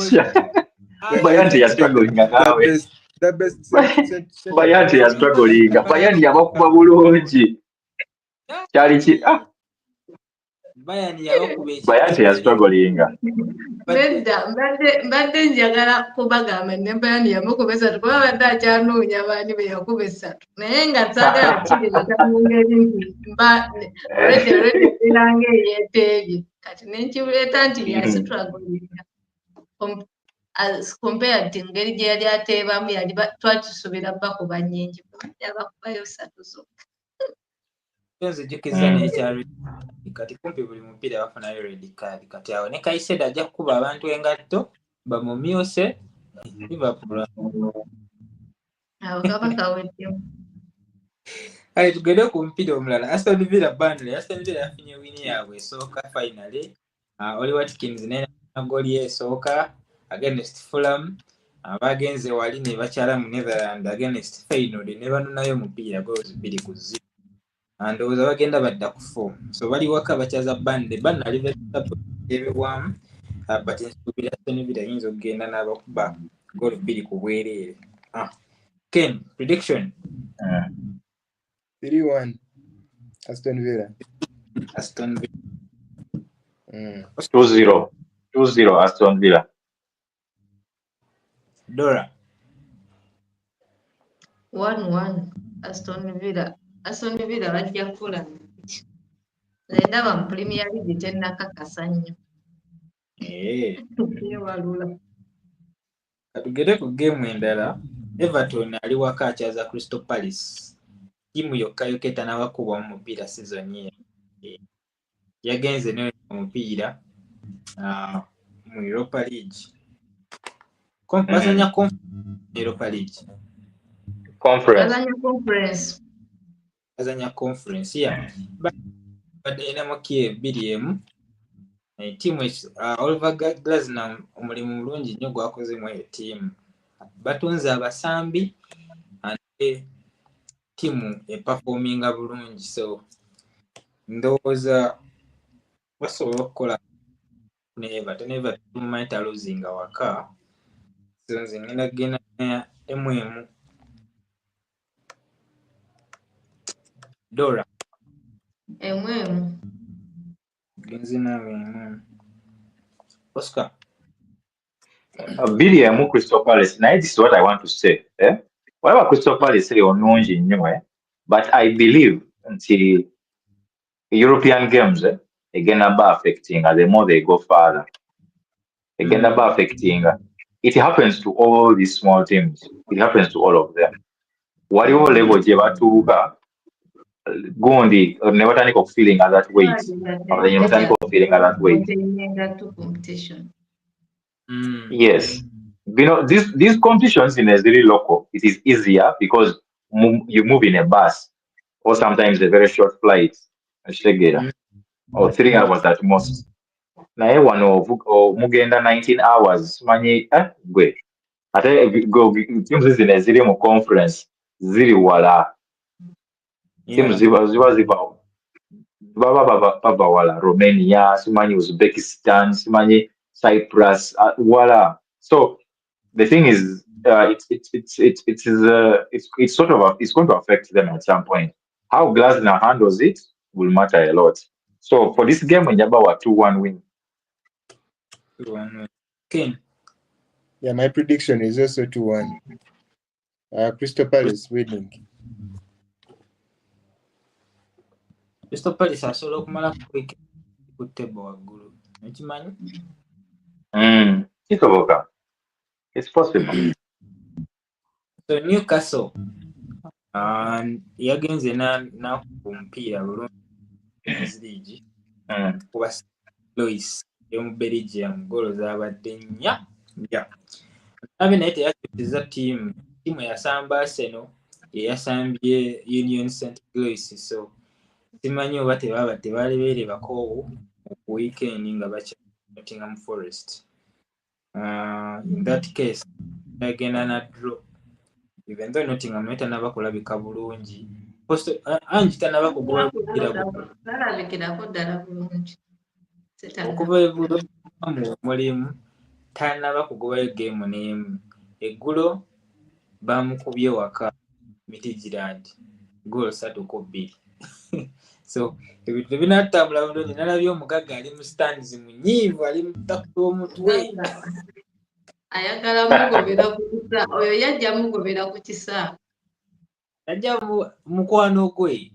Bayern yasitwagolinga naawe. The best Bayern struggling. Bayern yabakuba bulungi. Kyali ki Bayern yabakuba Bayern struggling. Mbadde njagala kubagamba ne Bayern yamukuba 3 kuba badde akyanoonya baani be yakuba 3 naye nga saagala kibireka mu ngeri nti already biranga eyeeteebye kati nenkibuleeta nti yasitwagolinga as compared to ngeri gye yali ateebamu yali twakisuubira bakuba nnyingi yabakubayo 3 zokka. Nzijukiza n'ekyalo kati kumpi buli mupiira bafunayo red card kati awo ne Kaisedo ajja kukuba abantu engatto bamumyuse Liverpool. Awo kaba kaweddemu. Tugende ku mupiira omulala. Aston Villa Burnley. Aston Villa yafunye wini yaabwe esooka finally. Oli Watkins naye goali esooka against Fulham. Abagenze wali ne bakyala mu Netherlands against Feyenoord ne banunayo omupiira goals 2-0. Ndowooza bagenda badda ku form. So bali waka bakyaza Burnley. Burnley ebibwamu but nsuubira Aston Villa yinza okugenda n'abakuba goal 2 ku bwereere. Ken, prediction? 3-1 Aston Villa. Aston Villa. 2-0 Aston Villa. Dora? 1-1 Aston Villa. Aston Villa bajja kukola ndaba mu Premier League tennakakasa nnyo. Walula. Katugere ku game endala. Everton ali waka akyaza Crystal Palace. Timu yokka yoketa n'abakuba mu mupiira season ye. Yagenze n'omupiira mu Europa League. Bazanya Europa League. Bazanya conference yeah. But ina makie BDM timu Oliver Glasner omulimu mulungi nnyo gwakoze mu timu. Batunze abasambi ate timu performinga bulungi so ndowooza basobola okukola never might losing waka so nze ngenda gena MM Dora genzi nawe Oscar BDM Crystal Palace. Now this is what I want to say. Whatever Crystal Palace say onungi nnyo but I believe until European games again about affecting the more they go further. Again about affecting. It happens to all these small teams. It happens to all of them. Whatever level gye batuuka gundi ne batandika feeling at that weight. Or they batandika feeling at that weight. Yes. You know, these competitions in a very local, it is easier because you move in a bus or sometimes a very short flight, or 3 hours at most. Naye wano mugenda 19 hours manyi gwe ate teams zino eziri mu conference ziri wala teams ziba baba wala Romania simanyi Uzbekistan simanyi Cyprus wala. So the thing is it's sort of it's going to affect them at some point. How Glasner handles it will matter a lot. So for this game, Njaba were 2-1 win. 2-1 win. Ken? Yeah, my prediction is also 2-1. Crystal Palace winning. Crystal Palace asobola okumala ku table waggulu. Ekimanyi? Kisoboka. It's possible. So Newcastle yagenze na kumpiira bulungi League kuba Lois yomu Belgium goal zabadde nnya. Nabe naye teyakyusiza tiimu yasamba Arsenal yasambye Union St. Louis so simanyi oba tebalebeere bakoowu ku weekend nga bakya Nottingham Forest. In that case bagenda na draw even though Nottingham etanaba kulabika bulungi anji tanaba kugoba nalabikirako ddala bulungi okuva ebulungi mulimu tanaba kugobayo game n'emu. Eggulo bamukubye waka Midtjylland goal 3-2 so ebintu tebinatambula bulungi. Nalabye omugagga ali mu stands munyiivu ali mutakuta omutwe ayagala mugobera ku kisa oyo yajja mugobera ku kisa ajja mukwano gwe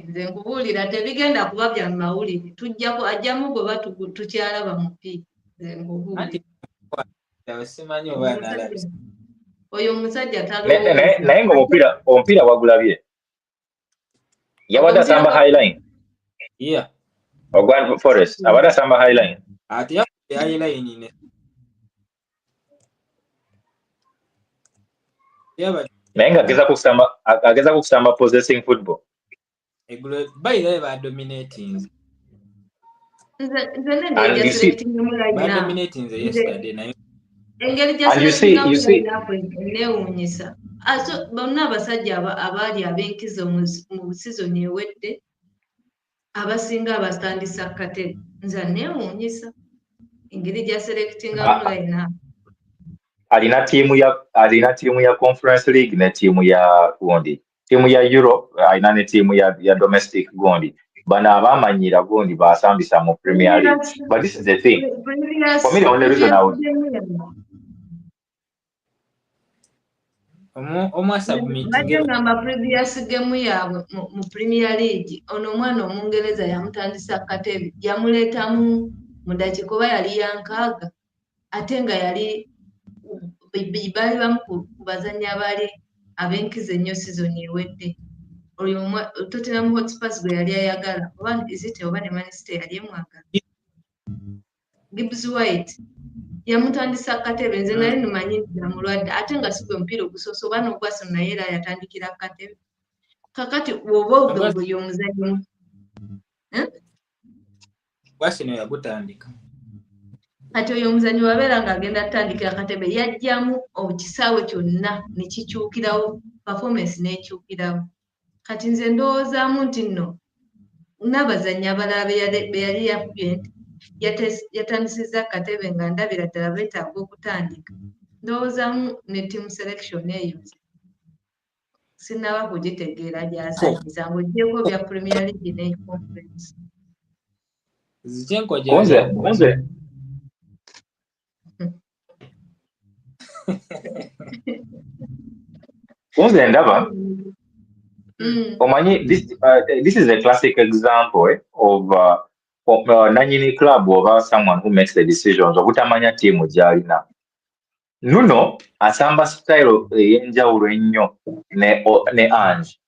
nze nkubuulira tebigenda kuba bya mawulire ajja mugoba tukyalaba mupiira nze nkubuulira simanyi oba nalabye oyo omusajja naye nga omupiira wagulabye yabadde asamba highline ogwa Forest abadde asamba highline ate highline ne naye nga ageza kusamba possessing football eggulo bayirabe badominating yesterday naye engeri gyasingamu neewuunyisa bonna abasajja abaali ab'enkizo mu sizoni ewedde abasinga abastandisa katebe nza neewuunyisa engeri gya selectingamu line-up. alina tiimu ya Conference League ne tiimu ya gundi, tiimu ya Europe alina ne tiimu ya domestic gundi. Bano abamanyira gundi basambisa mu Premier League. But this is the thing. For me, the only reason I would... Ngamba previous game yaabwe mu Premier League ono omwana Omungereza yamutandisa katebe yamuleetamu mu dakiika oba yali yankaaga ate nga yali bali bamu ku bazannyi abaali ab'enkizo ennyo season ewedde. Tottenham Hotspurs gwe yali ayagala oba ne Man City yali emwagala. Gibbs White yamutandisa katebe nze nali nimanyi namulwadde ate nga si gwe mupiira ogusoose oba n'ogwasa naye era yatandikira katebe. Kakati bw'oba buli omuzannyi Gwasino yagutandika. Kati oyo omuzannyi wabeera ng'agenda atandikira katebe yajjamu ekisaawe kyonna ne kikyukirawo, performance n'ekyukirawo. Kati nze ndowoozaamu nti nno n'abazannyi abalala be yali yakubye nti yatandisizza katebe nga ndabira ddala beetaaga okutandika. Ndowoozaamu ne team selection eyo sinnaba kugitegeera gy'asanyiriza ng'oggyeko bya Premier League ne Conference. Kunze ndaba omanyi this is a classic example of nanyini club oba someone who makes the decisions obutamanya tiimu gy'alina. Nuno asamba style ey'enjawulo ennyo ne Ange.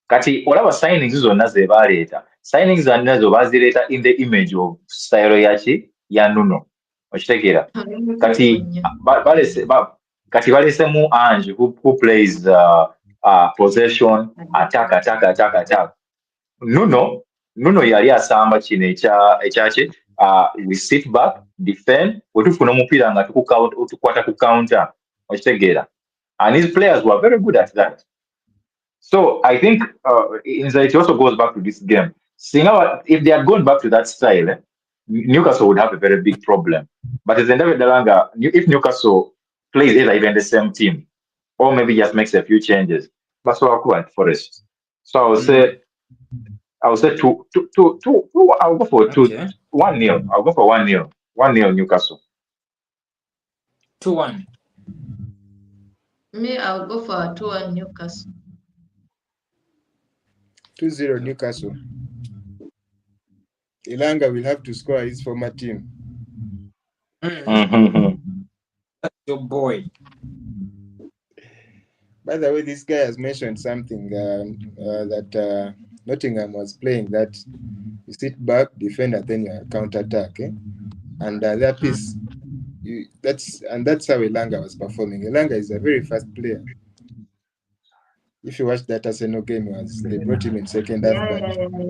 Kati olaba signings zonna ze baleeta. Signings zonna bazireeta in the image of style ya Nuno. Okitegeera. Kati balesemu Ange who plays possession, attack. Nuno yali asamba kino ekyaki we sit back, defend, wetufuna omupiira nga tukwata ku counter. Okitegeera. And his players were very good at that. So I think it also goes back to this game. If they had gone back to that style, Newcastle would have a very big problem. But as if Newcastle plays either even the same team, or maybe just makes a few changes, that's what I'll go at Forest. So I would say two. I'll go for 2-1. I'll go for 1-0. 1-0 Newcastle. 2-1. Me, I'll go for 2-1 Newcastle. 2-0 Newcastle. Elanga will have to score his former team. That's your boy. By the way, this guy has mentioned something that Nottingham was playing, that you sit back, defend, and then you counter-attack. And that piece, that's how Elanga was performing. Elanga is a very fast player. If you watch that Arsenal game, they brought him in second half, but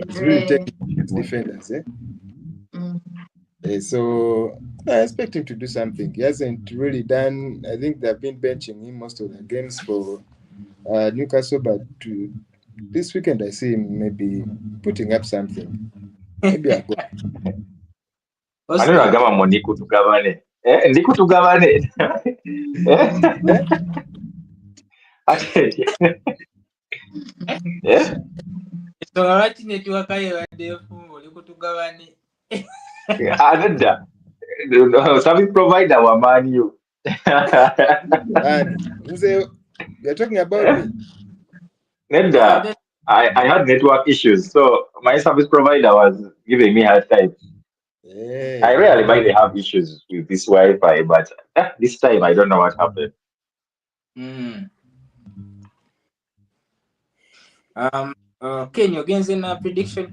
he's really taking defenders. So I expect him to do something. He hasn't really done. I think they've been benching him most of the games for Newcastle, but this weekend I see him maybe putting up something. Maybe I'll go. I don't know mo nikutugabane. Nikutugabane. Service provider wa Man U. You're talking about me. Nedda, I had network issues, so my service provider was giving me hard time. I rarely have issues with this Wi-Fi, but this time I don't know what happened. Ken, you against in a prediction?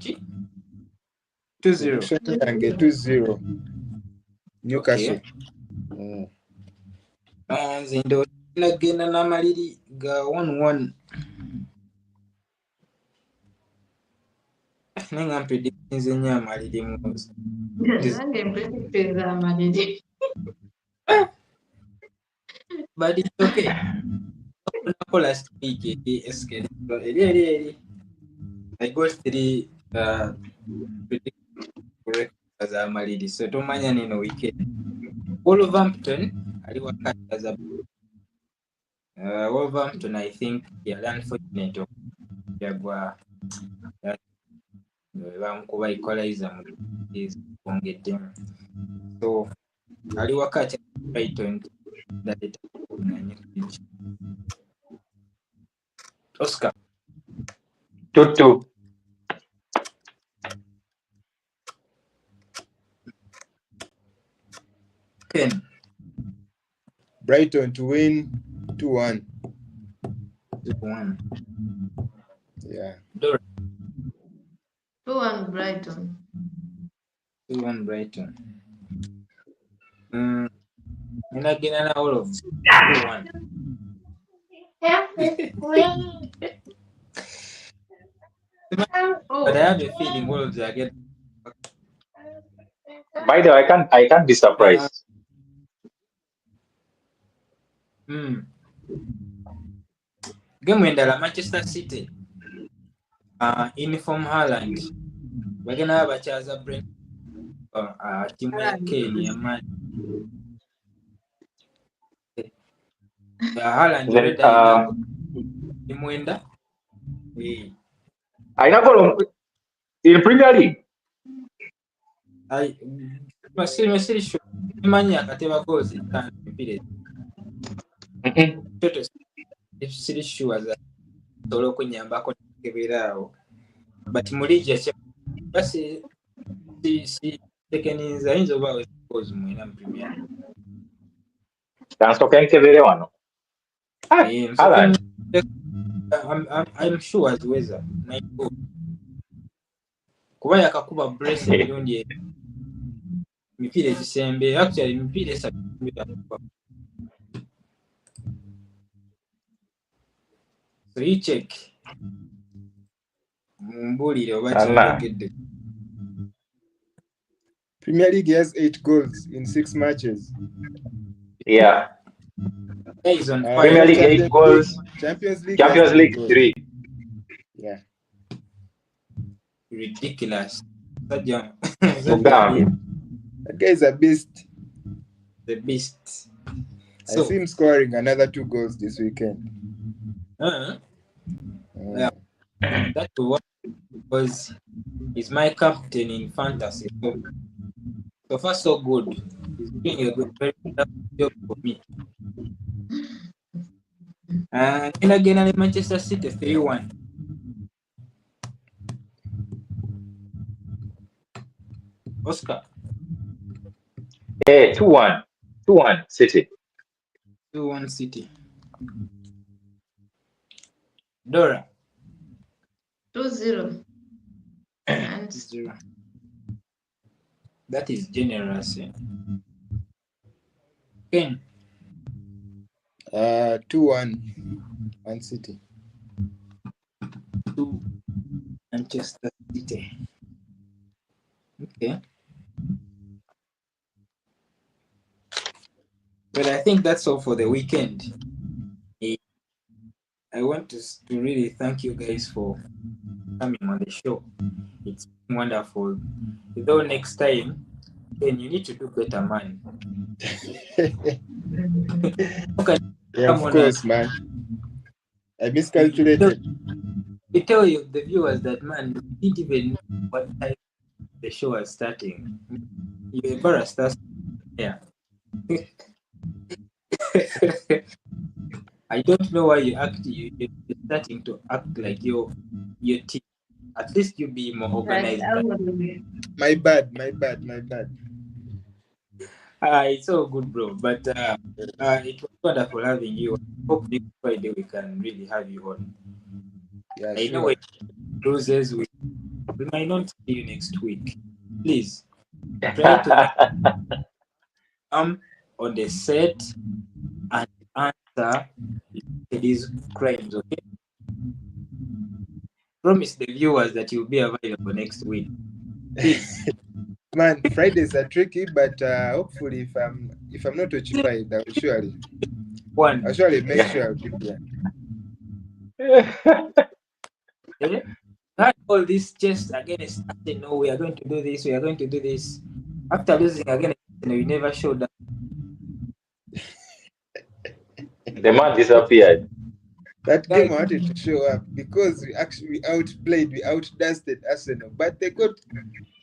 2-0. And get 2-0. Newcastle. Zindo nagenda n'amaliri ga 1-1. Nenga predictions ennyo amaliri muzi. Nange predictions amaliri. But it's okay. Last week, I got 3 as a malidi. So tomanya nino weekend. Wolverhampton ali wakati as a Wolverhampton, I think unfortunate yagwa bamukuba equalizer is ongedde. So ali wakati Brighton that Oscar 2-2. Ken Brighton to win 2-1. 2-1. Yeah. Dora 2-1 Brighton. 2-1 Brighton. Ninagenda na all of 2-1. But I have a feeling all of them get. By the way, I can't be surprised. Game endala Manchester City uniform Haaland bagenda bakyaza Brent timu ya Kenya amaanyi. Haaland Then, ni mwenda I know in Premier League. Masiri sure imanya akateba goals mpire toto siri sure za tolo kunyambako kebirao but mulije basi si tekeniza inzo bawe goals mwina Premier Tanto che vede wano. Haaland. I'm sure as weather kuba yakakuba brace emirundi mipira ekisembe actually mipira esatu. So you check mbulire oba kyogedde. Premier League has 8 goals in 6 matches. Yeah. He's on fire. Premier League 8 goals. Champions League 3. Yeah. Ridiculous. That guy is a beast. The beast. I see him scoring another 2 goals this weekend. Yeah. That was he's my captain in fantasy. So far so good. He's doing a very good job for me. And again at Manchester City 3-1. Oscar. 2-1. 2-1 City. 2-1 City. Dora. 2-0. 0. That is generous. Ken. 2-1 Man City. 2 Manchester City. Okay. Well, I think that's all for the weekend. I want to really thank you guys for coming on the show. It's been wonderful. Though next time, then you need to do better, man. Yeah, of course, man. I miscalculated. We tell you, the viewers, that, man, you didn't even know what time the show was starting. You embarrassed us. Yeah. I don't know why you're starting to act like your team. At least you be more organized. My bad. It's all good, bro. But it was wonderful having you. Hope next Friday we can really have you on. Yeah, I know it loses. We might not see you next week. Please try to come on the set and answer these crimes, okay? Promise the viewers that you'll be available next week. Please. Man, Fridays are tricky, but hopefully if I'm not occupied, I'll surely make sure I'll be there. had all this chest against Arsenal. We are going to do this. We are going to do this. After losing against Arsenal, you never showed up. The man disappeared. That Guy, game I wanted to show up because we outplayed, we outdusted Arsenal, but they got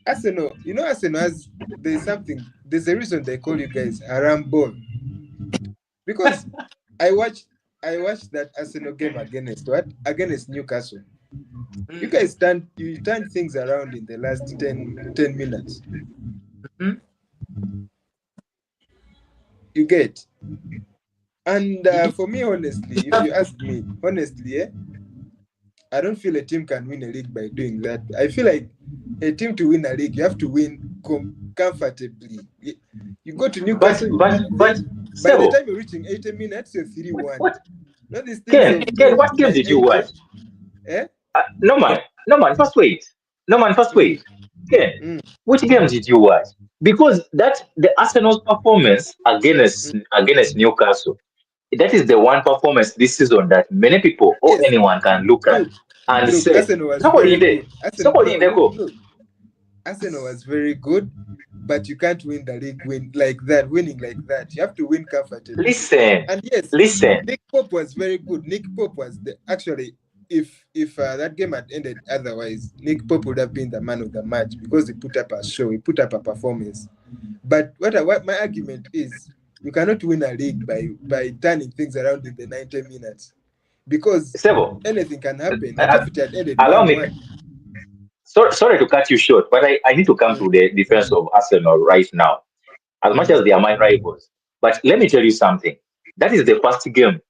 Arsenal. You know, Arsenal has there's a reason they call you guys haram ball because I watched that Arsenal game against Newcastle. You guys turned things around in the last 10 minutes. You get. And for me, honestly, if you ask me, honestly, I don't feel a team can win a league by doing that. I feel like a team to win a league, you have to win comfortably. You go to Newcastle, But by the Sebo, time you're reaching 80 minutes, you're 3-1. what? Not these things Ken, what game did you watch? No man, first wait. No man, first wait. Ken, which game did you watch? Because the Arsenal's performance against Newcastle, that is the one performance this season that many people or Yes. anyone can look at and Look, say, Arsenal was somebody very in good. somebody in there go. Look, Arsenal was very good, but you can't win the league winning like that. You have to win comfortably. Listen. And yes, Listen. Nick Pope was very good. Nick Pope was actually, if that game had ended otherwise, Nick Pope would have been the man of the match because he put up a show, he put up a performance. But what my argument is, you cannot win a league by turning things around in the 90 minutes because Sebo, anything can happen. What if it had ended allow me. 1-1? Sorry to cut you short, but I need to come to the defense of Arsenal right now, as much as they are my rivals. But let me tell you something. That is the first game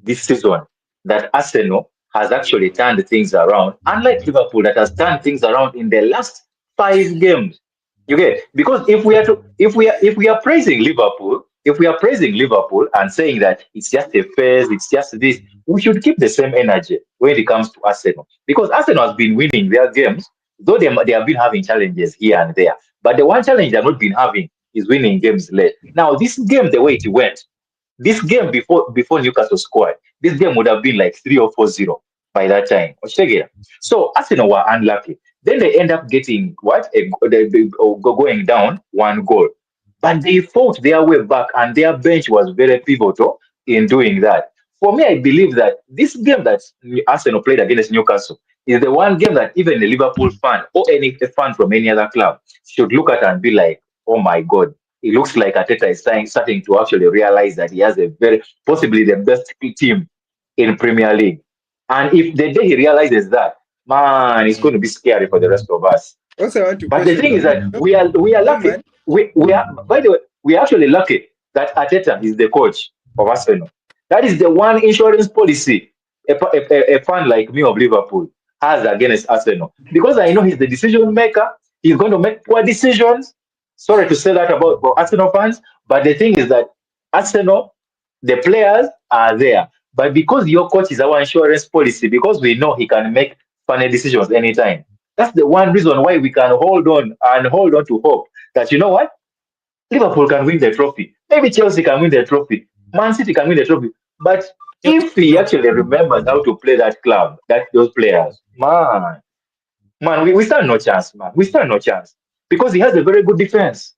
this season that Arsenal has actually turned things around, unlike Liverpool that has turned things around in the last 5 games. You get, because if we are praising Liverpool, if we are praising Liverpool and saying that it's just a phase, it's just this, we should keep the same energy when it comes to Arsenal, because Arsenal has been winning their games, though they have been having challenges here and there. But the one challenge they've not been having is winning games late. Now, this game, the way it went, this game before Newcastle scored, this game would have been like 3 or 4-0 by that time. Oshtegera. So Arsenal were unlucky. Then they end up getting going down 1 goal. But they fought their way back, and their bench was very pivotal in doing that. For me, I believe that this game that Arsenal played against Newcastle is the one game that even a Liverpool fan or any fan from any other club should look at and be like, oh my God, it looks like Ateta is starting to actually realize that he has a possibly the best team in Premier League. And if the day he realizes that, man, it's going to be scary for the rest of us. Also, I want to But the thing is that we are lucky. man. We are, by the way, we are actually lucky that Ateta is the coach of Arsenal. That is the one insurance policy a fan like me of Liverpool has against Arsenal, because I know he's the decision maker. He's going to make poor decisions. Sorry to say that about Arsenal fans, but the thing is that Arsenal, the players are there. But because your coach is our insurance policy, because we know he can make funny decisions anytime, that's the one reason why we can hold on to hope that, you know what, Liverpool can win the trophy. Maybe Chelsea can win the trophy. Man City can win the trophy. But if he actually remembers how to play that club, those players, we stand no chance, man. We stand no chance because he has a very good defense.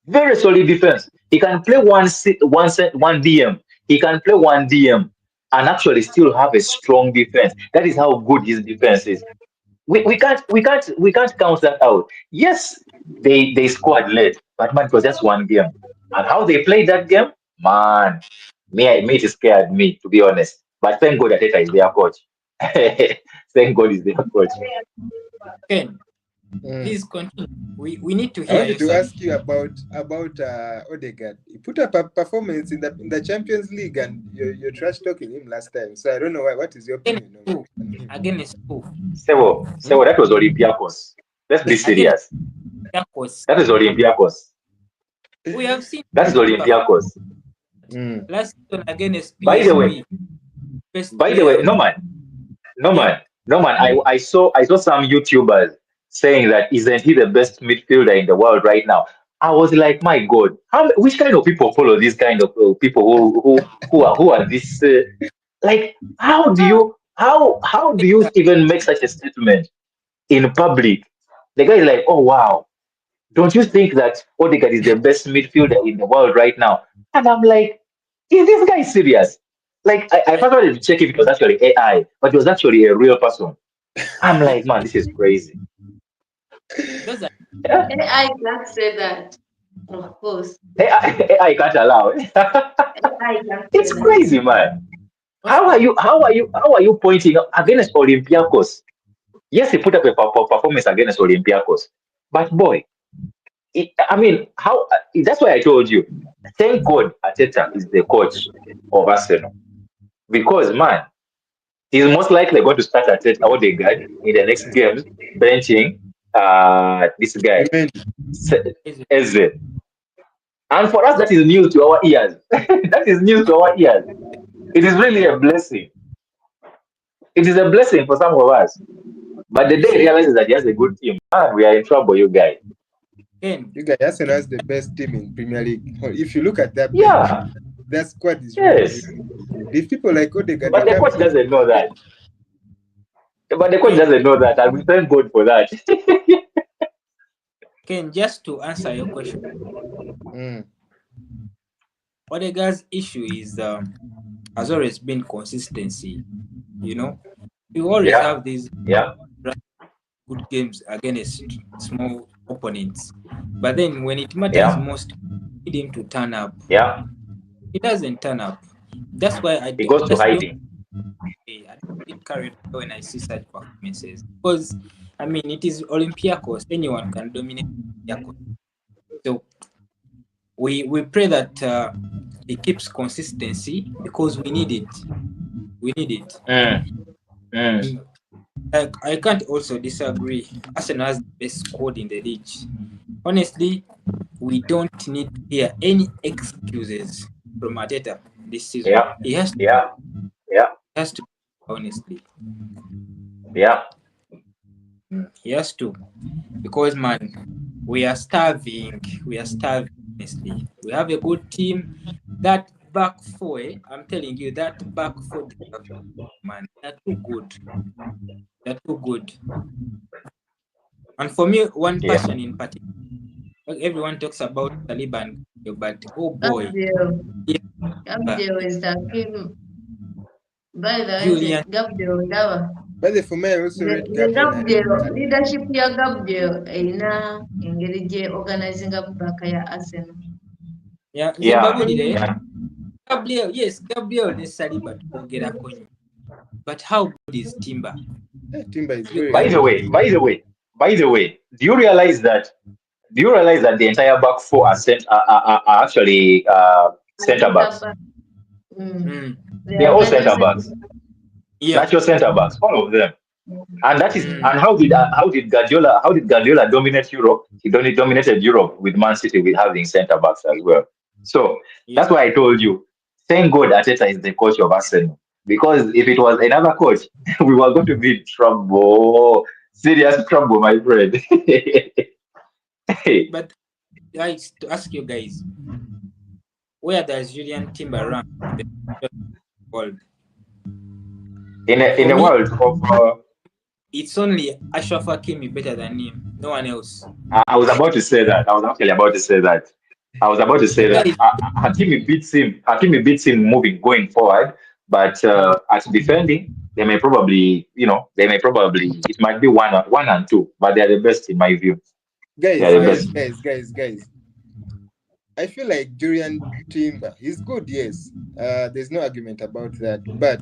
Very solid defense. He can play one DM. He can play one DM and actually still have a strong defense. That is how good his defense is. We can't count that out. Yes, they scored late, but man, it was just one game. And how they played that game, man, it scared me, to be honest. But thank God Ateta is their coach. Thank God is their coach. Okay. Please continue. We need to I hear wanted you. to ask you about Odegaard. He put up a performance in the Champions League, and you're trash talking him last time. So I don't know why. What is your opinion on him? Against who? Sewo, that was Olympiacos. Let's be serious. That is Olympiacos. We have seen that is Olympiacos. Last season against PSV. By the way, no man. I saw some YouTubers saying that isn't he the best midfielder in the world right now. I was like, my God, which kind of people follow this kind of people who are this? Like, how do you How do you even make such a statement in public? The guy is like, oh wow, don't you think that Odegaard is the best midfielder in the world right now? And I'm like, is this guy serious? Like, I I, first wanted to check if it was actually AI, but it was actually a real person. I'm like, man, this is crazy. those are Yeah? I can't say that, of course. AI can't allow it. I can't say It's that. crazy, man. most How are you pointing against Olympiacos? Yes, he put up a performance against Olympiacos, but boy, I mean, how? That's why I told you. Thank God, Ateta is the coach of Arsenal because man, he's most likely going to start Ateta Odegaard in the next games, benching this guy Remain. is Eze. And for us, because that is news to our ears. That is news to our ears. It is really a blessing. It is a blessing for some of us. But the you day he see, realizes that he has a good team, man, we are in trouble, you guys. Ken, You guys, Arsenal has the best team in Premier League. If you look at that bench, Yeah, that squad is really, really yes. good. If people like Odegaard, they But the come coach in. doesn't know that. But the coach Ken, doesn't know that, and we thank God for that. Ken, just to answer your question, Mm. Odegaard's issue is has always been consistency. You know, you always Yeah, have these yeah, good games against small opponents, but then when it matters yeah, most, you need him to turn up. yeah. He doesn't turn up. That's why He goes to that's the hiding. only way I don't get carried away when I see such performances. Because I mean, it is Olympiacos. Anyone can dominate Olympiacos. So we pray that he keeps consistency because we need it. We need it. Mm, mm. And I can't also disagree. Arsenal has the best squad in the league. Honestly, we don't need to hear any excuses from Arteta this season. Yeah, yeah, yeah, He has to honestly. yeah, He has to. Because man, we are starving. We are starving, honestly. We have a good team. That back four, I'm telling you, that back four, man, they're too good. They're too good. And for me, one yeah. person in particular, like everyone talks about Taliban, but oh boy, Gabriel. yeah, Gabriel is talking. By the way, Julian, Gabriel Dawa. But for me, I also The rate Gabriel Gabriel and leadership ya Gabriel erina engeri gye organizing back ya Arsenal. yeah, Yeah, Zimbabwe, yeah. Gabriel, yes, Gabriel necessarily, but But how good is Timber? Timber is You very By guys, the good. way, by the way, by the way, do you realize that the entire back four are actually center backs? mm, They They're are all major center backs. yeah, Natural center backs, all of them. And that is mm, and how did Guardiola dominate Europe? He dominated Europe with Man City with having center backs as well. So yeah. that's why I told you, thank God Arteta is the coach of Arsenal. Because if it was another coach, we were going to be in trouble. Serious trouble, my friend. But guys, to ask you guys, where does Julian Timber rank in the world? In For a me, world of it's only Ashraf Hakimi better than him. No one else. I was about to say that. I was actually about to say that. I was about to say that Guys, Hakimi beats him. Hakimi beats him moving going forward, but mm, at defending, it might be one and two, but they are the best in my view. They are Guys, the mm, best. guys. I feel like Julian Timber, he's good, yes. There's no argument about that. But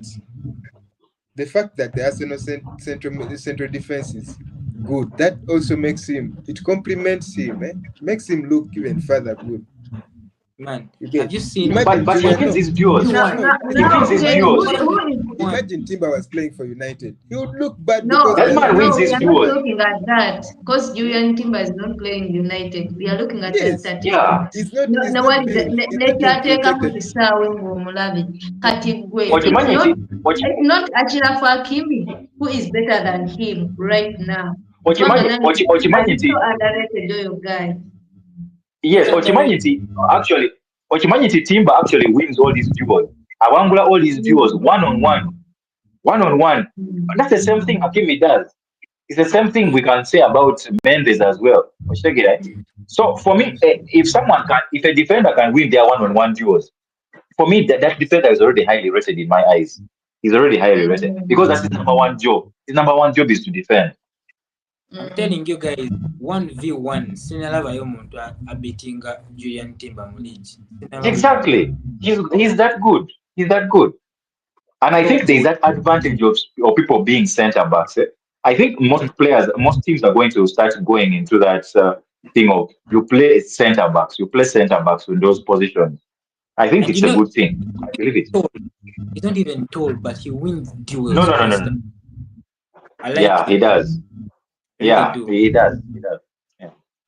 the fact that the Arsenal central defense is good, that also it complements him, makes him look even further good. man, You have get you seen But imagine he Julian. wins No, his duels. Now, anyone? now, He now wins his okay, duels. Anyone? imagine Timber was playing for United. He would look bad No, because That man no, wins we his are not duels. looking at that because Hmm? Julian Timber is not playing United. We are looking at the Yes, Yeah. statistics. he's No not one being nekyateeka ku rotated. kisaawe ng'omulabe kati gwe Ochimanyi it's not Achira Hakimi who is better than him right now. Kubanga Ochimanyi nange Ochimanyi I'm so underrated oyo guy. yes, He's underrated. Ochimanyi Timber actually wins all these duels. Awangula all these duels one on one. 1-on-1. That's the same thing Hakimi does. It's the same thing we can say about Mendes as well. So for me, if a defender can win their 1-on-1 duels, for me that defender is already highly rated in my eyes. He's already highly rated because that's his number one job. His number one job is to defend. I'm telling you guys, 1v1 sinalavayo muntu abetinga Julian Timber mu league. Exactly. He's that good. He's that good. And I think there's that advantage of people being centre backs. I think most teams are going to start going into that thing of you play centre backs in those positions. I think it's a good thing. I believe it. He's not even tall, but he wins duels. No. He does. Yeah, he does.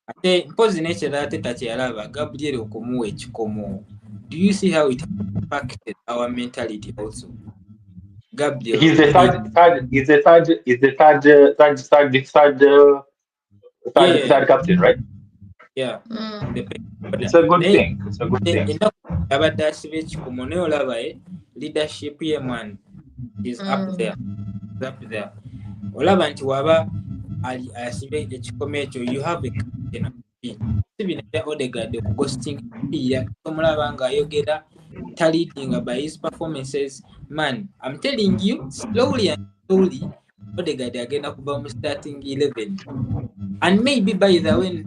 Ate mpozi n'ekirala ate takyalaba Gabriel okumuwa ekikomo. Do you see how it impacted our mentality also? Gabriel. He's the third captain, right? Yeah. It's a good thing. Abadde asiba ekikomo naye olaba leadership ye man is up there. Olaba nti waba asiba ekikomo ekyo, you have a captain. Sibinera Odegaard okugosting ya omulaba nga ayogera leading by his performances. Man, I'm telling you, slowly Odegaard agenda kuba mu starting 11, and maybe by the way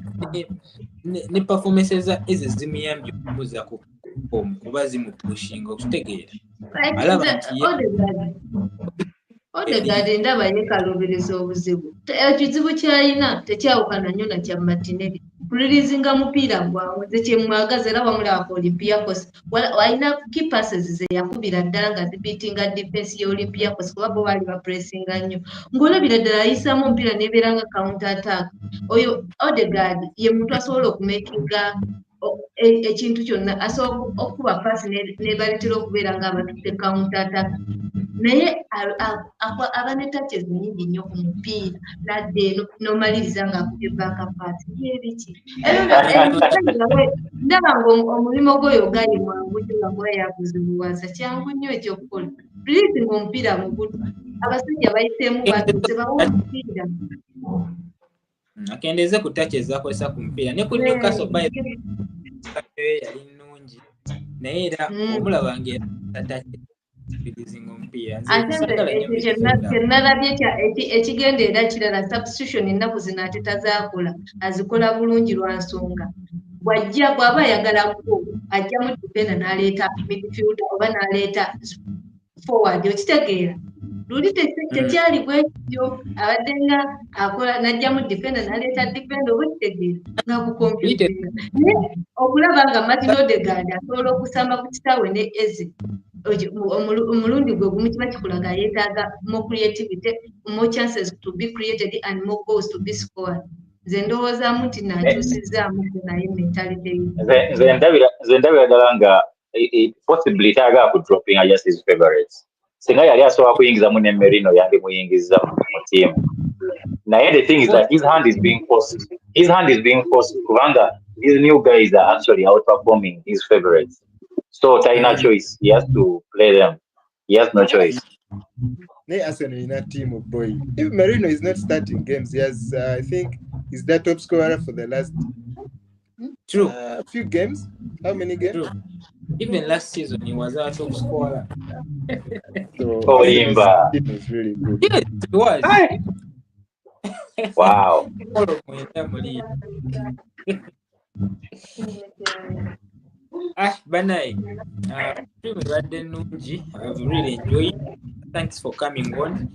ne performances ezizimiyambye okumuza kuba zimupushinga okutegeera alaba nti Odegaard ndaba yekalobereza obuzibu. Ekizibu kyalina tekyawukana nnyo na kya Martinelli. Kulirizinga mupiira gwawe ze kyemwagaza era wamulaba ku Olympiacos. Walina key passes ze yakubira ddala nga zibiitinga defense ya Olympiacos kuba bo baali bapressinga nnyo. Ng'olabira ddala ayisaamu omupiira n'ebeera nga counter attack. Oyo Odegaard ye muntu asobola okumakinga ekintu kyonna, asobola okuba paasi n'ebaleetera okubeera nga abatute counter attack. Naye aba ne touches nnyingi nnyo ku mupiira nadde n'omaliriza ng'akubye back pass byebiki ndaba ng'omulimo gwoyo gali mwangu nnyo nga mweyakuzibuwaza kyangu nnyo ekyokukola please ng'omupiira mugudu abasajja bayiseemu batuuse bawa omupiira akendeeze ku touches zakozesa ku mupiira ne ku Newcastle yali nnungi naye era omulabanga kyenalabye ekigenda era kirala substitution ennaku zino ate tazaakola azikola bulungi lwa nsonga bw'aba ayagala ajja mu defender n'aleeta midfielder oba n'aleeta forward okitegeera luli tekyali bwekityo abadde nga akola n'ajja mu defender n'aleeta defender oba okitegeera nga kukompyuta naye okulaba nga Martin Odegaard asobola okusamba ku kitaawe ne Eze omulundi gwe gumu kiba kikulaga yeetaaga more creativity, more chances to be created and more goals to be scored. Nze ndowoozaamu nti naakyusizzaamu naye mentality nze ndabira ddala nga possibly taagala ku dropping just his favorites. Singa yali asobola kuyingizamu ne Merino yandimuyingiza mu team. Naye the thing is that his hand is being forced kubanga these new guys are actually outperforming his favorites. So China choice. He has to play them. He has no choice. Arsenal in a team of boy. If Merino is not starting games, he has I think he's the top scorer for the last few games. How many games? True. Even last season he was our top scorer. So Imba. It was really good. Yes, it was. Wow. Banai, I've really enjoyed it. Thanks for coming on.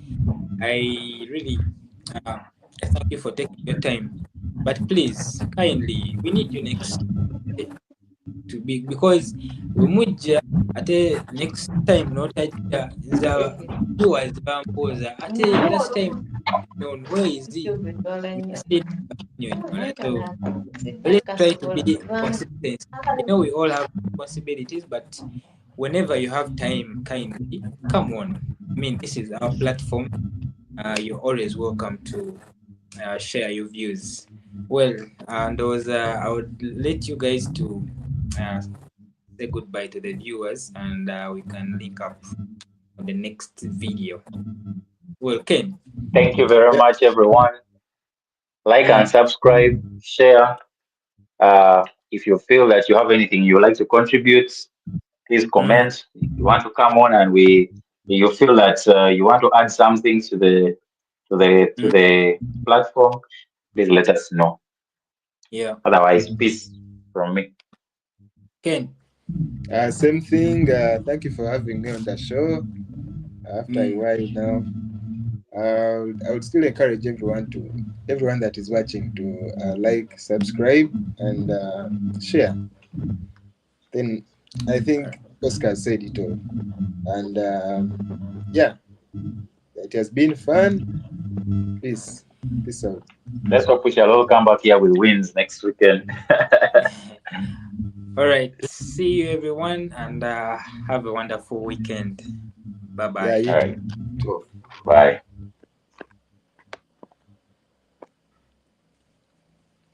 I really thank you for taking your time. But please, kindly, we need you next to be because we muja ate next time not the viewers bampoza ate last time where is he? So let's try to be consistent. I know we all have responsibilities, but whenever you have time, kindly come on. I mean, this is our platform. You're always welcome to share your views. Well, and I would let you guys to say goodbye to the viewers, and we can link up on the next video. Well, Ken. Thank you very much, everyone. Like and subscribe, share. If you feel that you have anything you would like to contribute, please comment. If you want to come on and you feel that you want to add something to the platform, please let us know. Yeah. Otherwise, peace from me. Ken. Same thing. Thank you for having me on the show. After a while now, I would still encourage everyone that is watching to like, subscribe, and share. Then I think Oscar said it all, and yeah, it has been fun. Peace out. Let's hope we shall all come back here with wins next weekend. All right. See you, everyone, and have a wonderful weekend. Bye-bye. Yeah, All right. Bye.